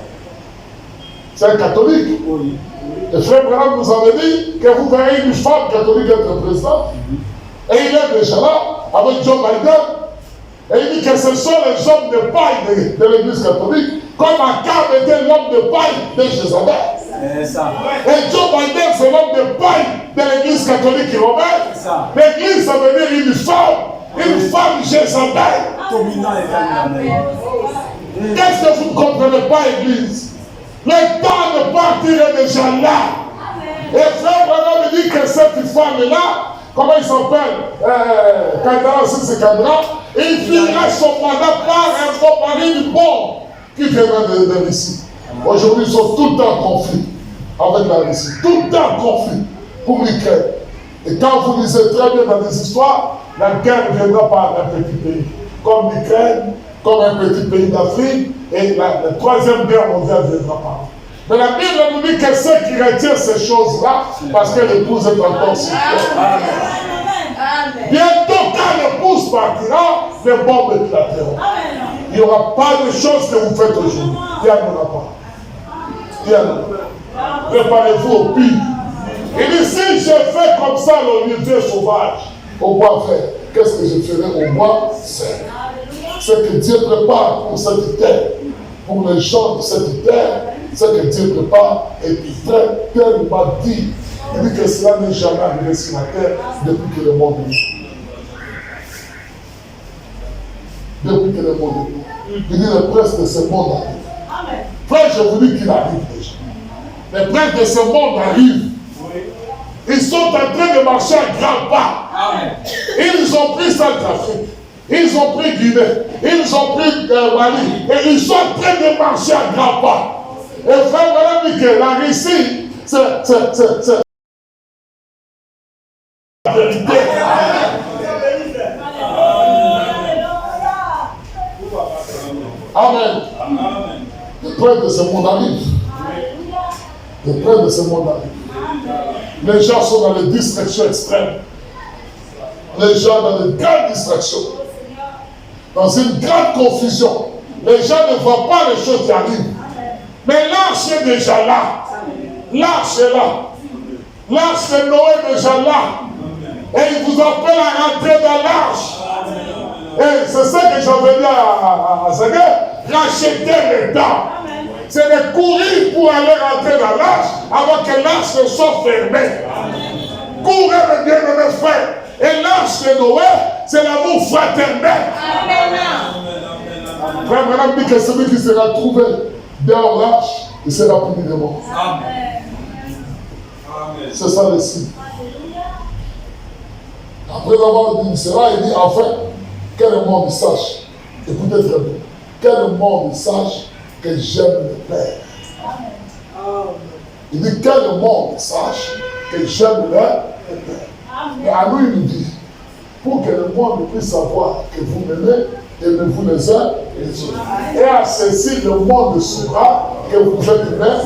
C'est un catholique. Et frère Branham nous avait dit que vous verrez une femme catholique être présidente. Et il est déjà là avec Joe Biden. Et il dit que ce sont les hommes de paille de l'église catholique, comme Akab était l'homme de paille de Jézabel. Et Joe Biden, c'est l'homme de paille de l'église catholique romaine. L'église, ça veut dire une femme Jézabel. Qu'est-ce que vous ne comprenez pas, église? Le temps de partir est déjà là. Et frère Branham me dit que cette femme-là, comment il s'appelle? Kandra, c'est Kandra. Il finira son mandat par un bon mari du bon qui viendra de Russie. Aujourd'hui, ils sont tout le temps en conflit avec la Russie. Tout le temps en conflit pour l'Ukraine. Et quand vous lisez très bien dans les histoires, la guerre viendra par un petit pays. Comme l'Ukraine, comme un petit pays d'Afrique. Et la 3e guerre mondiale viendra par. Mais la Bible nous dit que ceux qui retiennent ces choses-là, parce que l'épouse est encore sur terre. Bientôt, quand l'épouse partira, les bombes éclateront. Il n'y aura pas de choses que vous faites aujourd'hui. Il n'y en aura pas. Il y en aura. Préparez-vous au pire. Il dit, si je fais comme ça l'olivier sauvage, au bois vert, qu'est-ce que je ferai au bois sec? Ce que Dieu prépare pour cette terre, pour les gens de cette terre, ce que Dieu prépare est tellement dit. Il dit que cela n'est jamais arrivé sur la terre depuis que le monde est né. Depuis que le monde est né. Il dit le prince de ce monde arrive. Frère, je vous dis qu'il arrive déjà. Les princes de ce monde arrivent. Ils sont en train de marcher à grands pas. Ils ont pris Centrafrique. Ils ont pris Guinée. Ils ont pris Mali. Et ils sont en train de marcher à grands pas. Et frère, voilà dit que la Russie, c'est la vérité. Amen. Les princes de ce monde arrivent. Les princes de ce monde arrivent. Les gens sont dans les distractions extrêmes. Les gens dans de grandes distractions. Dans une grande confusion. Les gens ne voient pas les choses qui arrivent. Mais l'arche est déjà là. L'arche est là. L'arche de Noé est déjà là. Et il vous appelle à rentrer dans l'arche. Et c'est ça que j'avais dit à Zaguer. Racheter le temps. C'est de courir pour aller rentrer dans l'arche avant que l'arche ne soit fermée. Courez le bien-aimé frère. Et l'arche de Noé, c'est l'amour fraternel. Frère, madame dit que celui qui sera trouvé dehors l'arche, il sera puni de mort. C'est ça le signe. Après avoir dit cela, il dit enfin, que le monde sache. Écoutez très bien. Que le monde sache que j'aime le Père. Il dit que le monde sache que j'aime le Père. Et à nous, il nous dit, pour que le monde puisse savoir que vous m'aimez, aimez-vous les uns et les autres. Et à ceci, le monde saura que vous êtes humains.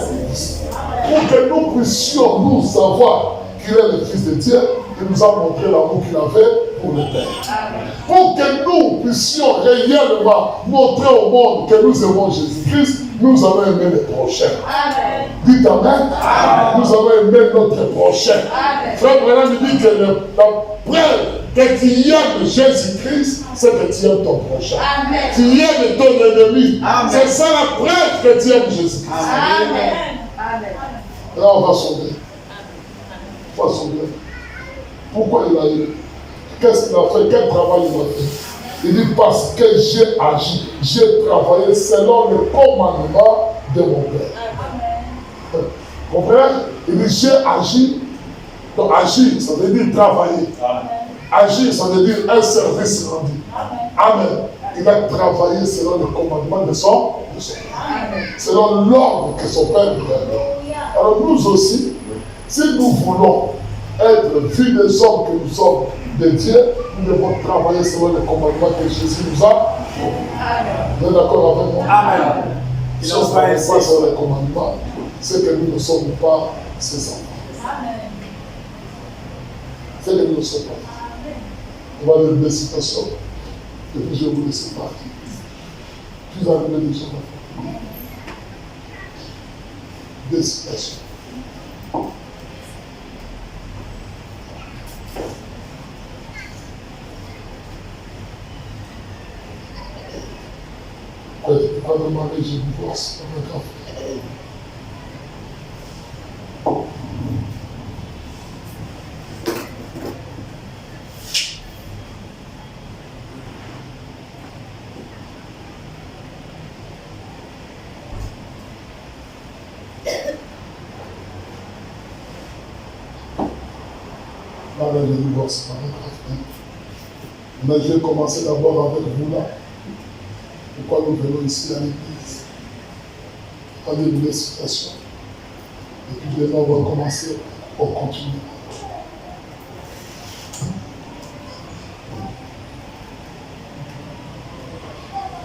Pour que nous puissions nous savoir qu'il est le Fils de Dieu, il nous a montré l'amour qu'il avait pour le Père. Pour que nous puissions réellement montrer au monde que nous aimons Jésus-Christ, nous avons aimé les prochains. Amen. Dites Amen. Amen. Nous avons aimé notre prochain. Frère Branham dit que la preuve que tu aimes Jésus-Christ, c'est que tu aimes ton prochain. Amen. Tu aimes ton ennemi. C'est ça la preuve que tu aimes Jésus-Christ. Amen. Amen. Là, on va sauver. On va sauver. Pourquoi il a eu? Qu'est-ce qu'il a fait? Quel travail il a fait? Il dit parce que j'ai agi, j'ai travaillé selon le commandement de mon Père. Comprenez? Il dit j'ai agi. Donc agir, ça veut dire travailler. Agir, ça veut dire un service rendu. Amen. Il a travaillé selon le commandement de son Père. Selon l'ordre que son Père lui a donné. Alors nous aussi, si nous voulons être vus des hommes que nous sommes de Dieu, nous devons travailler selon les commandements que Jésus nous a donnés. Vous êtes d'accord avec moi? Amen. Si on ne travaille pas sur les commandements, c'est que nous ne sommes pas ses enfants. C'est que nous ne sommes pas. On va lire des citations. Et puis je vais vous laisser partir. Puis arriver des gens. Des citations. Quand tu ne peux pas demander, je divorce avec un frère. Là, je divorce avec un frère. Mais je vais commencer d'abord avec vous là. Pourquoi nous venons ici à l'église? Attendez-vous les situations. Et puis maintenant, on va commencer pour continuer.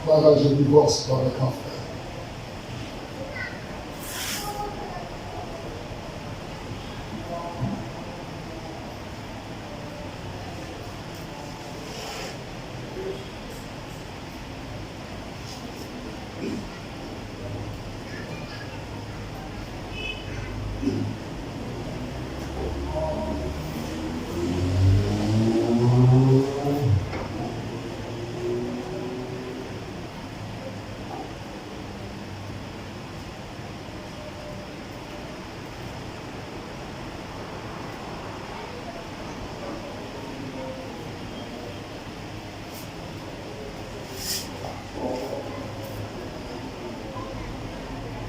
Voilà, je divorce avec un frère.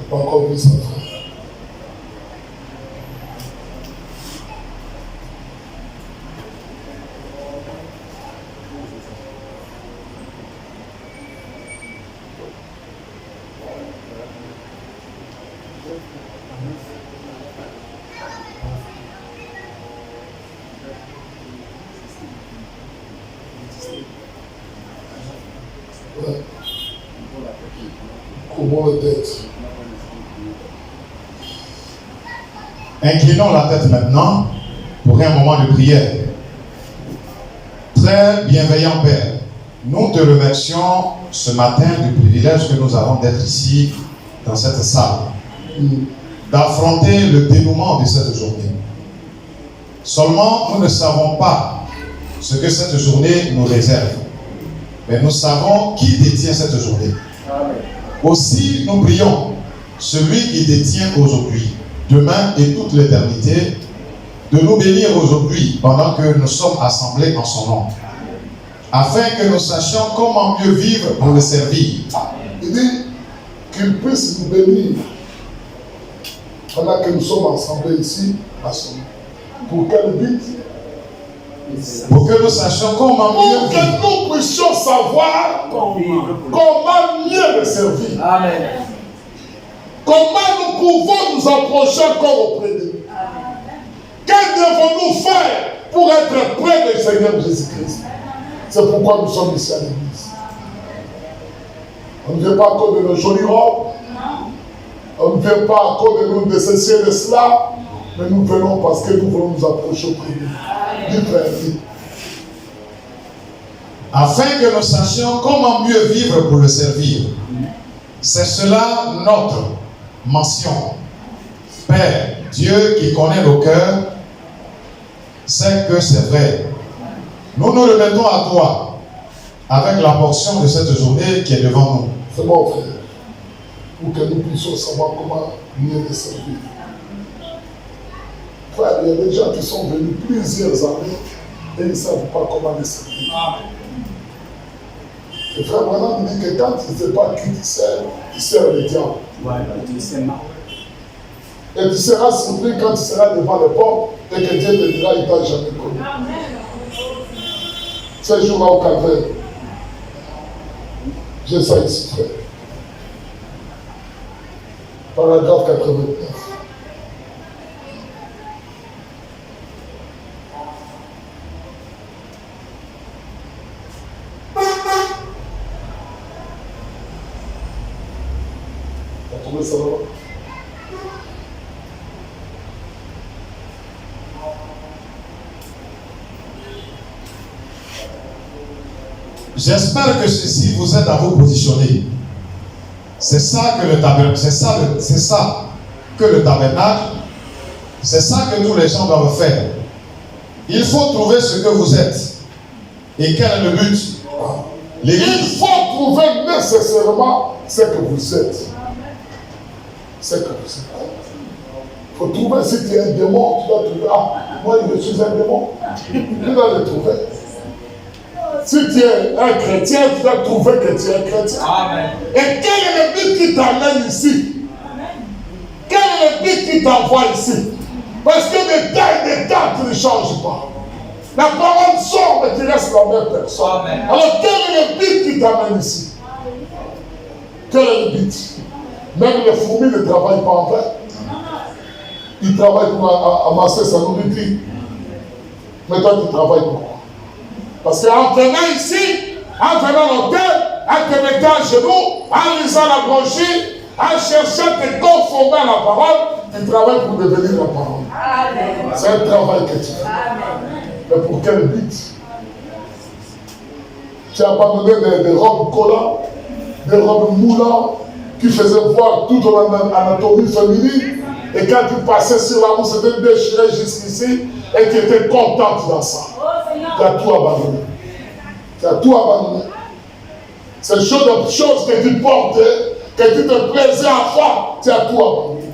Pas encore vu ça, frère. Ouais. Comment être? Inclinons la tête maintenant pour un moment de prière. Très bienveillant Père, nous te remercions ce matin du privilège que nous avons d'être ici dans cette salle, d'affronter le dénouement de cette journée. Seulement, nous ne savons pas ce que cette journée nous réserve, mais nous savons qui détient cette journée. Aussi, nous prions celui qui détient aujourd'hui, demain et toute l'éternité, de nous bénir aujourd'hui pendant que nous sommes assemblés en son nom, afin que nous sachions comment mieux vivre pour le servir. Il dit qu'il puisse nous bénir pendant que nous sommes assemblés ici à son nom. Pour quel but? Pour que nous sachions comment mieux vivre. Pour que nous puissions savoir comment mieux le servir. Amen. Comment nous pouvons nous approcher encore auprès de lui? Que devons-nous faire pour être près du Seigneur Jésus-Christ? C'est pourquoi nous sommes ici à l'église. On ne vient pas à cause de nos jolies robes. On ne vient pas à cause de nous de ceci et de cela. Mais nous venons parce que nous voulons nous approcher auprès de lui. Du Frère. Afin que nous sachions comment mieux vivre pour le servir. C'est cela notre mention. Père, Dieu qui connaît nos cœurs, sait que c'est vrai. Nous nous remettons à toi avec la portion de cette journée qui est devant nous. C'est bon, frère. Pour que nous puissions savoir comment mieux le servir. Frère, il y a des gens qui sont venus plusieurs années et ils ne savent pas comment le servir. Le frère Branham dit que quand tu ne sais pas qui tu sers le diable. Et tu seras surpris quand tu seras devant les portes et que Dieu te dira, il ne t'a jamais connu. Ces jours-là au calvaire. J'ai ça ici, frère. Paragraphe 89. T'as trouvé ça là-bas? J'espère que ceci vous aide à vous positionner. C'est ça que le tabernacle, c'est ça que le tabernacle, c'est ça que tous les gens doivent faire. Il faut trouver ce que vous êtes. Et quel est le but? Il faut trouver nécessairement ce que vous êtes. Ce que vous êtes. Il faut trouver si tu es un démon, tu dois trouver. Ah, moi je suis un démon. Tu dois le trouver. Si tu es un chrétien, tu dois trouver que tu es un chrétien. Amen. Et quel est le but qui t'amène ici? Quel est le but qui t'envoie ici? Parce que de temps en temps, tu ne changes pas. La parole sort, mais tu restes la même personne. Amen. Alors quel est le but qui t'amène ici? Quel est le but? Même les fourmis ne travaillent pas en vain. Ils travaillent pour amasser sa nourriture. Mais toi, tu travailles pourquoi? Parce qu'en venant ici, en venant à l'hôtel, en te mettant à genoux, en lisant la brochure, en cherchant de te conformer à la parole, tu travailles pour devenir la parole. C'est un travail que tu fais. Mais pour quel but? Tu as abandonné des robes collantes, des robes moulantes, qui faisaient voir toute ton anatomie féminine. Et quand tu passais sur la route, c'était déchiré jusqu'ici, et tu étais contente dans ça. Tu as tout abandonné. Tu as tout abandonné. Ces choses que tu portais, que tu te plaisais à faire, tu as tout abandonné.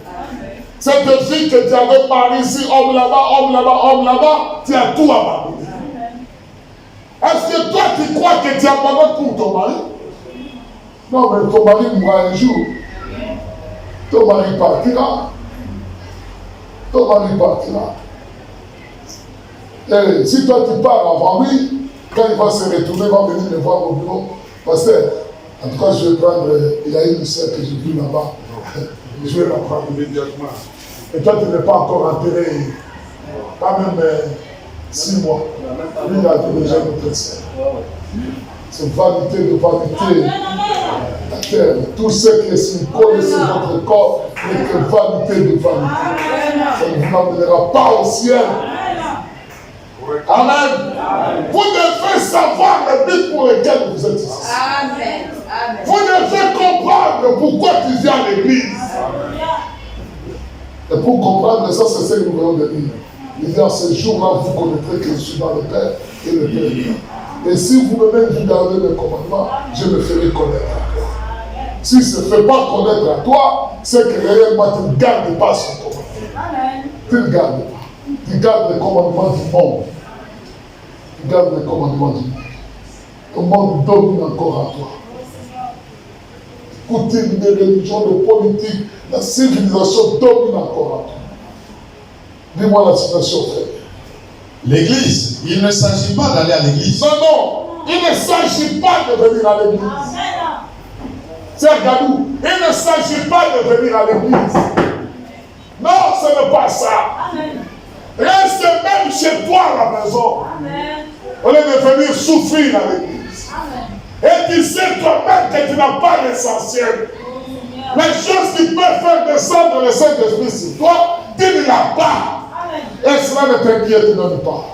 Cette fille que tu avais mariée ici, homme là-bas, homme là-bas, homme là-bas, tu as tout abandonné. Est-ce que toi tu crois que tu abandonnes pour ton mari? Non, mais ton mari mourra un jour. Ton mari partira. Ton mari partira. Et si toi tu pars avant lui, quand il va se retourner, il va venir me voir au bureau. Pasteur, en tout cas, je vais prendre, il y a une sœur que j'ai vue là-bas. Je vais la prendre immédiatement. Et toi, tu n'es pas encore enterré, pas même 6 mois. Lui, il a vu déjà notre sœur. C'est vanité de vanité. La terre, tout ce qui est sur le corps et sur votre corps n'est que vanité de vanité. Ça ne vous emmènera pas au ciel. Amen. Vous devez savoir le but pour lequel vous êtes ici. Amen. Vous devez comprendre pourquoi tu viens à l'église. Et pour comprendre ça, c'est ce que nous venons de dire. Il dit, en ce jour-là, vous connaîtrez que je suis dans le Père et le Père est là. Et si vous-même vous gardez mes commandements, je me ferai connaître à toi. Si je ne fais pas connaître à toi, c'est que réellement tu ne gardes pas son commandement. Tu ne gardes pas. Tu gardes les commandements du monde. Tu gardes les commandements du monde. Le monde domine encore à toi. Coutumes, des religions, de politique, la civilisation domine encore à toi. Dis-moi la situation, frère. L'église, il ne s'agit pas d'aller à l'église. Non, non, il ne s'agit pas de venir à l'église. C'est Gadou, il ne s'agit pas de venir à l'église. Non, ce n'est pas ça. Reste même chez toi à la maison. Au lieu de venir souffrir à l'église. Et tu sais toi-même que tu n'as pas l'essentiel. Les choses qui peuvent faire descendre le Saint-Esprit sur toi, tu ne l'as pas. Et cela ne t'inquiète même pas.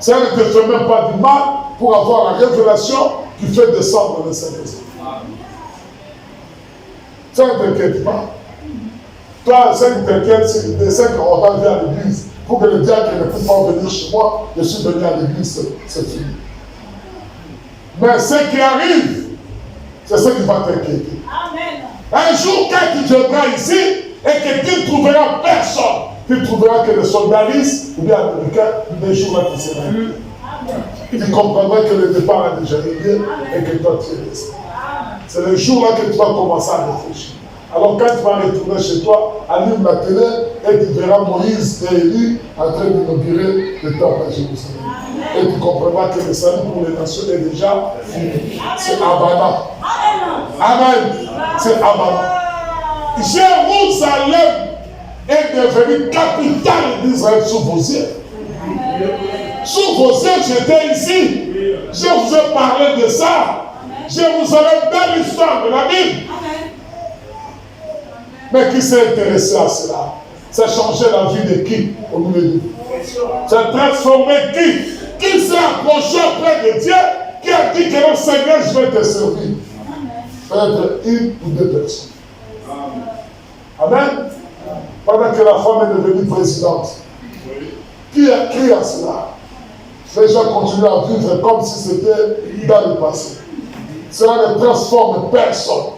Ça ne te fait même pas du mal pour avoir la révélation qui fait descendre le Saint-Esprit. Ça ne t'inquiète pas. Toi, ce qui t'inquiète, c'est qu'on va venir à l'église. Pour que le diable ne puisse pas venir chez moi, je suis venu à l'église, c'est fini. Mais ce qui arrive, c'est ce qui va t'inquiéter. Un jour, quand tu viendras ici, et que tu ne trouveras personne, tu trouveras que les soldats ou bien américains, des jours là qui seront. Tu comprendras que le départ a déjà arrivé et que toi tu es resté. C'est le jour là que tu vas commencer à réfléchir. Alors quand tu vas retourner chez toi, allume la télé et tu verras Moïse et Élie en train d'inaugurer le temple à Jérusalem. Et tu comprendras que le salut pour les nations est déjà fini. C'est Abana. Amen. C'est Abana. Jérusalem est devenue capitale d'Israël sous vos yeux. Sous vos yeux, j'étais ici. Je vous ai parlé de ça. Jérusalem, belle histoire de la Bible. Mais qui s'est intéressé à cela? Ça changeait la vie de qui au milieu de vous? Ça transformé qui? Qui s'est approché auprès de Dieu? Qui a dit que non, Seigneur, je vais te servir? Peut-être une ou deux personnes. Amen. Pendant que la femme est devenue présidente, qui a crié à cela? Les gens continuent à vivre comme si c'était dans le passé. Cela ne transforme personne.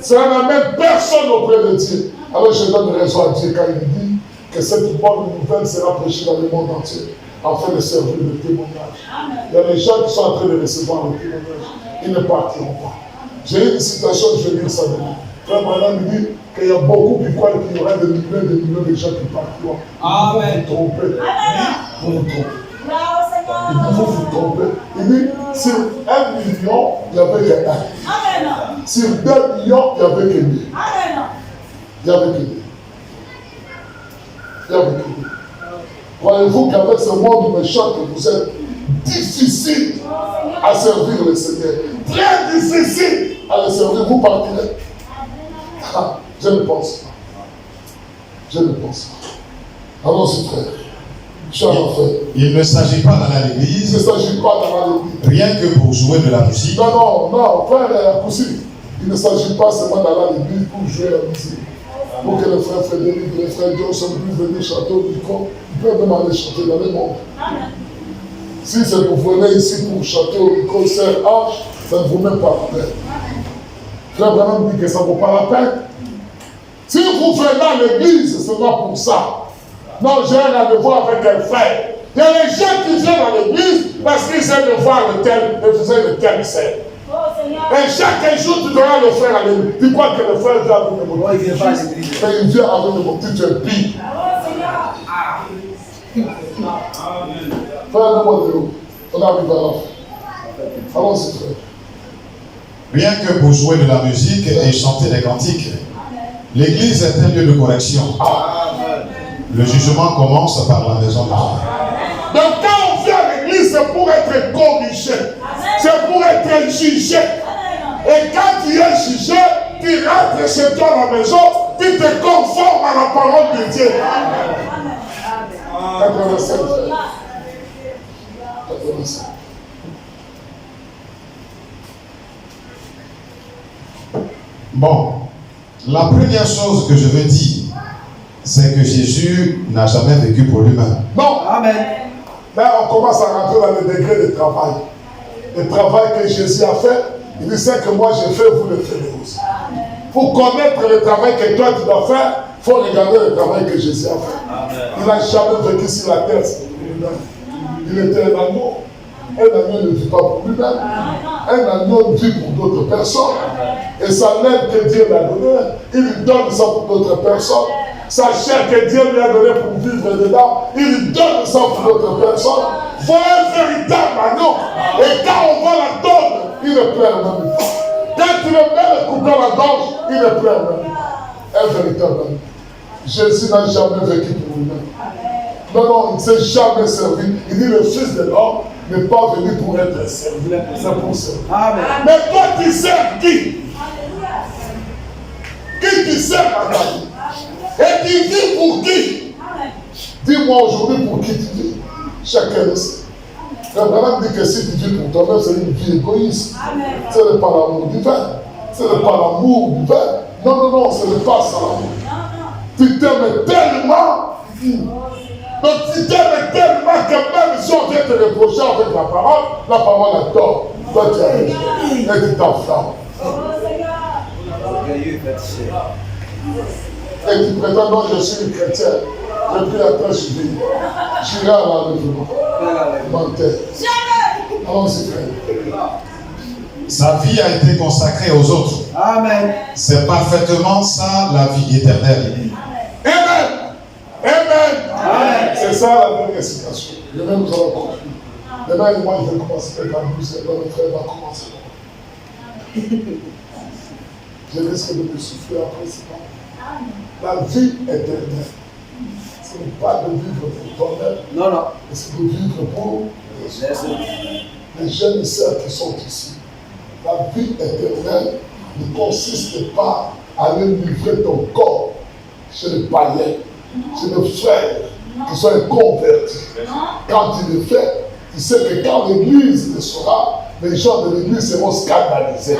Cela n'amène personne auprès de Dieu. Alors je donne raison à Dieu quand il dit que cette bonne nouvelle sera prêchée dans le monde entier afin de servir de témoignage. Il y a des gens qui sont en train de recevoir le témoignage. Ils ne partiront pas. J'ai eu une citation, je vais lire ça demain. Frère Madame me dit qu'il y a beaucoup qui croient qu'il y aura des millions de gens qui partiront. Amen. Vous vous trompez. Vous vous trompez. Vous vous trompez. Il dit, sur 1 million, il n'y avait que 1. Sur 2 millions, il n'y avait que 2. Il n'y avait que 2. Il n'y avait que 2. Croyez-vous qu'avec ce monde méchant que vous êtes, difficile à servir le Seigneur, très difficile à le servir, vous partirez? Ah, je ne pense pas. Je ne pense pas. Allons-y, frère. Il ne s'agit pas d'aller à l'église. Il ne s'agit pas d'aller à l'église. Rien que pour jouer de la musique. Non, frère Koussi. Il ne s'agit pas seulement d'aller à l'église pour jouer la musique. Pour que les frères Frédéric, les frères Johnson puissent venir chanter au micro, ils peuvent même aller chanter dans le monde. Si vous venez ici pour chanter au micro, c'est H, ça ne vaut même pas la peine. Frère Branham dit que ça ne vaut pas la peine. Si vous venez à l'église, c'est seulement pour ça. Non, j'ai un rendez-vous avec un frère. Il y a des gens qui viennent à l'église parce qu'ils aiment voir le tel scène. Et chaque jour, tu donnes le frère à l'église. Tu crois que le frère vient avec le mots. Il vient pas à l'église. Il vient avec le mots. Tu es pire. Frère, donne-moi de l'eau. On arrive à la fin. Allons-y, frère. Rien que pour jouer de la musique et chanter des cantiques, l'église est un lieu de correction. Le jugement commence par la maison de Dieu. Donc quand on vient à l'église, c'est pour être corrigé. C'est pour être jugé. Et quand tu es jugé, tu rentres chez toi à la maison, tu te conformes à la parole de Dieu. 87. 87. Bon, la première chose que je veux dire, c'est que Jésus n'a jamais vécu pour lui-même. Non. Amen. Là, on commence à rentrer dans le degré de travail. Le travail que Jésus a fait, il dit, c'est que moi j'ai fait, vous le faites aussi. Pour connaître le travail que toi tu dois faire, il faut regarder le travail que Jésus a fait. Amen. Il n'a jamais vécu sur la terre. Il était un agneau. Un agneau ne vit pas pour lui-même. Un agneau vit pour d'autres personnes. Et sa lèvre que Dieu lui a donnée, il lui donne ça pour d'autres personnes. Sa chair que Dieu lui a donnée pour vivre dedans, il lui donne ça pour d'autres personnes. Voilà un véritable agneau. Et quand on voit la donne, il ne pleure même pas. Quand tu le mets le couteau à la gorge, il ne pleure même pas. Un véritable agneau. Jésus n'a jamais vécu pour lui-même. Non, il ne s'est jamais servi. Il dit le Fils de l'homme n'est pas venu pour être servi, c'est pour servir. Amen. Mais toi, tu sers qui? Qui tu sers à ta vie? Et tu vis pour qui? Dis-moi aujourd'hui pour qui tu vis. Chacun le sait. Abraham dit que si tu vis pour toi-même, c'est une vie égoïste. Ce n'est pas l'amour divin. Ce n'est pas l'amour divin. Non, ce n'est pas ça l'amour. Tu t'aimes tellement. Donc tu t'aimes tellement que même si on vient te reprocher avec la parole a tort. Toi tu as raison. Et tu t'enflammes. Et tu prétends, non, je suis chrétien. Je prie à toi, je vis. J'irai à l'enlèvement. Menteur. Allons-y, frère. Sa vie a été consacrée aux autres. Amen. C'est parfaitement ça la vie éternelle. Amen. Amen. C'est ça la dernière citation. Je vais nous en conclure. Demain, moi, je vais commencer avec la douce, le frère va commencer. Je risque de me souffler après, c'est pas. La vie éternelle, ce n'est pas de vivre pour toi-même, Non, non. mais c'est de vivre pour les jeunes et sœurs qui sont ici. La vie éternelle ne consiste pas à aller livrer ton corps chez les païens, chez les frères qui sont convertis. Quand tu le fais, tu sais que quand l'église le sera, les gens de l'église seront scandalisés.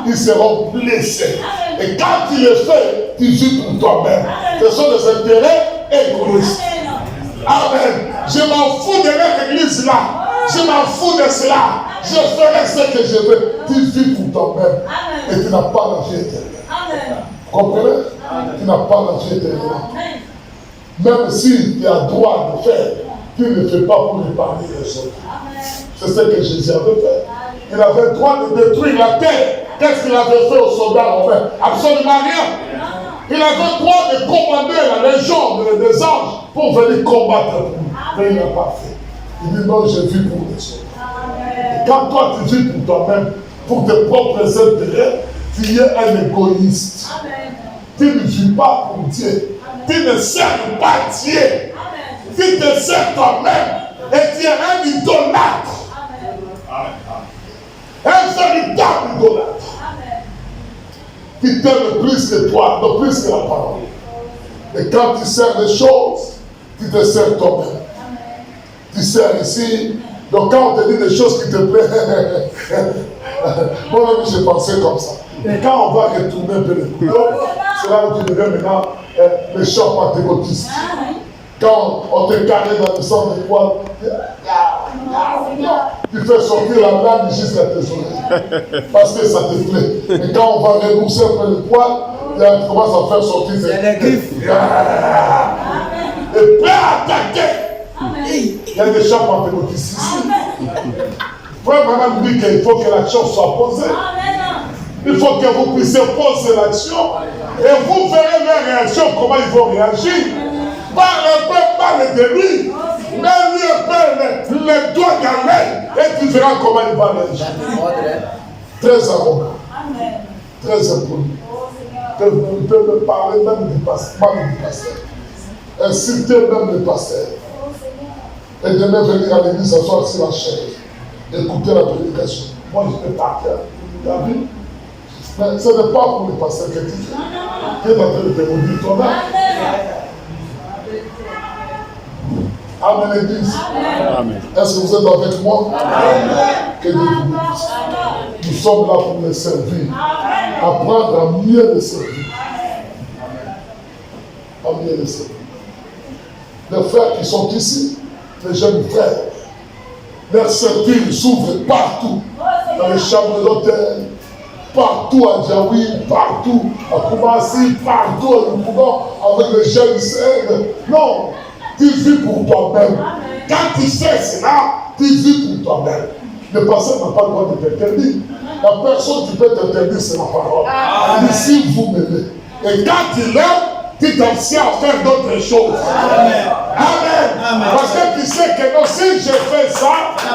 Ils seront blessés. Et quand tu le fais, tu vis pour toi-même. Ce sont des intérêts égoïstes. Amen. Je m'en fous de notre église là. Je m'en fous de cela. Je ferai ce que je veux. Tu vis pour toi-même. Et tu n'as pas la vie éternelle. Vous comprenez? Tu n'as pas la vie éternelle. Même si tu as droit de faire, tu ne le fais pas pour épargner les autres. C'est ce que Jésus avait fait. Il avait le droit de détruire la terre. Qu'est-ce qu'il avait fait aux soldats romains? Absolument rien. Il avait le droit de commander la légion des anges pour venir combattre pour lui. Mais il n'a pas fait. Il dit non, je vis pour les autres. Et quand toi tu vis pour toi-même, pour tes propres intérêts, tu es un égoïste. Tu ne vis pas pour Dieu. Tu ne sers pas Dieu. Tu te sers toi-même. Et tu es un idolâtre. Un véritable idolâtre. Qui t'aime plus que toi, non plus que la parole. Et quand tu sers les choses, tu te sers toi-même. Tu sers ici. Donc quand on te dit des choses qui te plaisent, moi-même j'ai pensé comme ça. Et quand on va retourner un peu le couteau, c'est là où tu deviens maintenant le chant pentecôtiste. Quand on te carré dans le sang des poils, tu fais sortir la blague jusqu'à tes oreilles. Parce que ça te plaît. Et quand on va rebourser un peu le poil, tu commences à faire sortir tes griffes. Et prêt à attaquer. Il y a des chants pentecôtistes ici. Frère Madame dit qu'il faut que l'action soit posée. Il faut que vous puissiez poser l'action. Et vous verrez leur réaction, comment ils vont réagir. Parle un peu, parle de lui. Mets-lui un peu les doigts dans l'œil. Et tu verras comment il va réagir. Très arrogant. Très impoli. Il peut me parler même du pasteur. Insulter même le pasteur. Et demain venir à l'église, s'asseoir sur la chaise. Écouter la prédication. Moi, je peux partir. Tu as vu? Mais ce n'est pas pour le pasteur que tu fais. Tu es en train de te maudire toi-même. Amen, l'église. Est-ce que vous êtes avec moi? Amen. Que Dieu vous bénisse. Nous sommes là pour les servir. Apprendre à mieux les servir. À mieux les servir. Les frères qui sont ici, les jeunes frères, leur servir s'ouvre partout. Dans les chambres d'hôtel, partout à Djaoui, partout à Koumassi, partout à Yopougon, avec les jeunes sœurs. Non! Tu vis pour toi-même. Quand tu sais cela, tu vis pour toi-même. Le pasteur n'a pas le droit de t'interdire. La personne qui peut t'interdire, c'est la parole. Mais si vous m'aimez, et quand tu l'aimes, tu t'abstiens à faire d'autres choses. Amen. Amen. Amen. Parce que tu sais que non, si je fais ça,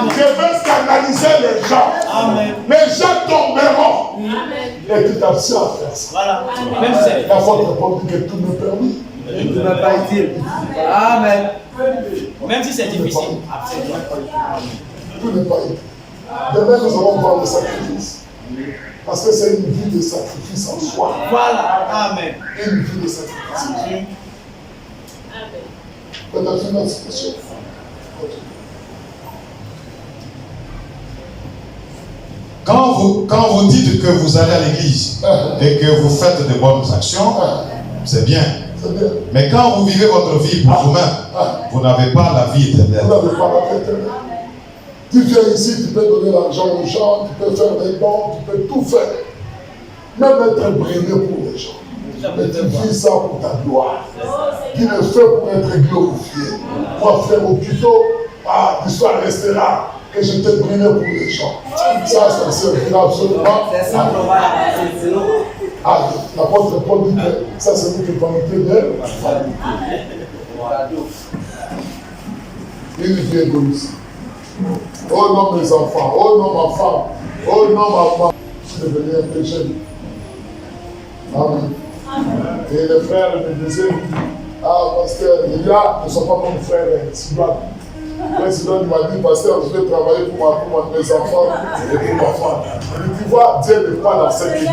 je vais scandaliser les gens. Amen. Les gens tomberont. Amen. Et tu t'abstiens à faire ça. Voilà. Même si la faute répond que tout me permet. Tu ne vas pas être. Amen. Même si c'est difficile. Tout n'est pas été. Demain, nous allons voir le sacrifice. Parce que c'est une vie de sacrifice en soi. Voilà. Amen. Une vie de sacrifice. Peut-être une autre situation. Quand vous dites que vous allez à l'église et que vous faites de bonnes actions, c'est bien. Mais quand vous vivez votre vie pour vous-même, vous n'avez pas la vie éternelle. Vous n'avez pas la vie éternelle. Tu viens ici, tu peux donner l'argent aux gens, tu peux faire des dons, tu peux tout faire. Même être brûlé pour les gens. Mais tu vis ça pour ta gloire. Tu le fais pour être glorifié. Moi, frère au plutôt, tu sois resté là, que je t'ai brûlé pour les gens. Ça servira absolument. L'apôtre Paul dit que ça c'est vous qui permettez d'elle. Une vie égoïste. Oh non, mes enfants. Oh non, ma femme. Oh non, ma femme. Je suis devenu un péché. Amen. Et les frères me disaient, ah, pasteur, il y a, ne sont pas mon frère, Sidoine. Le Sidoine m'a dit, pasteur, je vais travailler pour mes enfants et pour ma femme. Il dit, tu vois, Dieu n'est pas dans cette vie.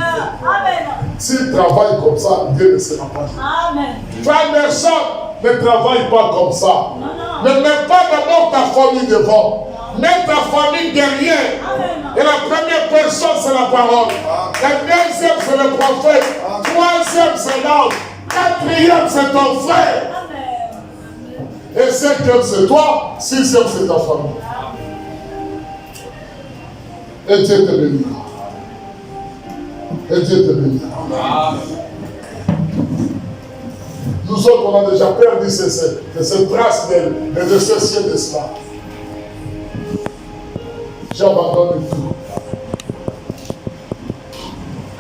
S'il travaille comme ça, Dieu ne sera pas. Amen. Frère et sœurs, ne travaille pas comme ça. Ne mets pas d'abord ta famille devant. Mets ta famille derrière. Et la première personne, c'est la parole. La deuxième, c'est le prophète. Troisième, c'est l'ange. Quatrième, c'est ton frère. Et cinquième, c'est toi. Sixième, c'est ta famille. Et Dieu te bénira. Et Dieu te bénira. Nous autres, on a déjà perdu cette trace de ceci et de cela. J'abandonne tout.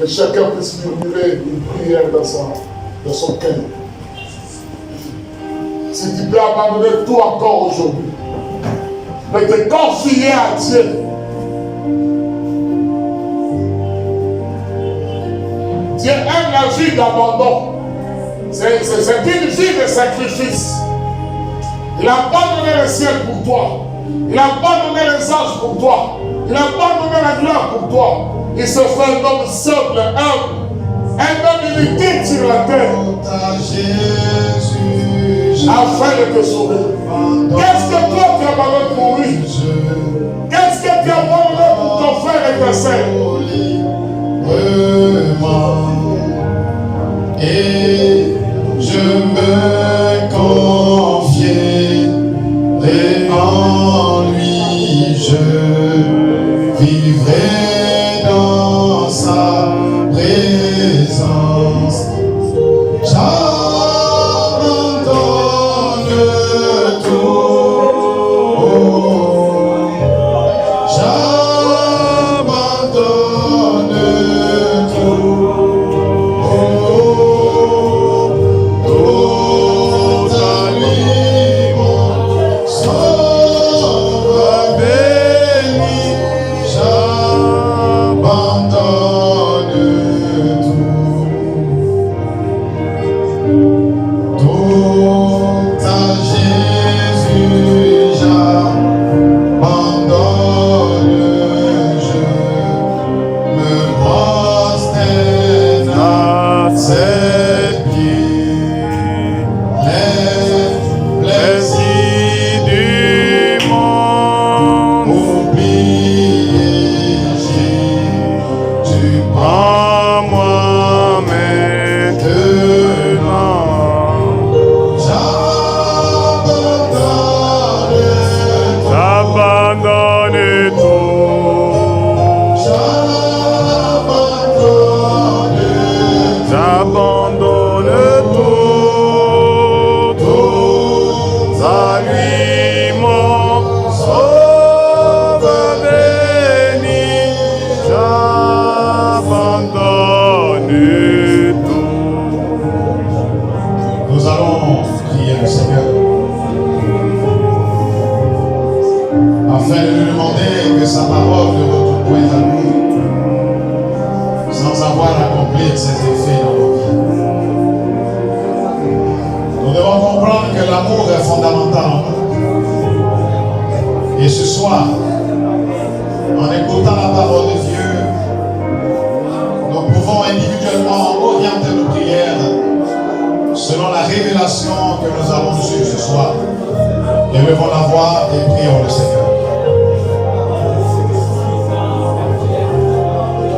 Que chacun puisse murmurer une prière dans son cœur. Si tu peux abandonner tout encore aujourd'hui, mais te confier à Dieu. Dieu aime la vie d'abandon. C'est une vie de sacrifice. Il a abandonné le ciel pour toi. Il a abandonné les anges pour toi. Il a abandonné la gloire pour toi. Il se fait un homme simple, humble. Un homme inutile sur la terre. Afin de te sauver. Qu'est-ce que toi tu as abandonné pour lui? Qu'est-ce que tu as abandonné pour ton frère et ta sœur? Et je me confierai en lui, je vivrai dans sa présence. J'abandonne tout. J'abandonne tout. Selon la révélation que nous avons reçue ce soir, élevons la voix et prions.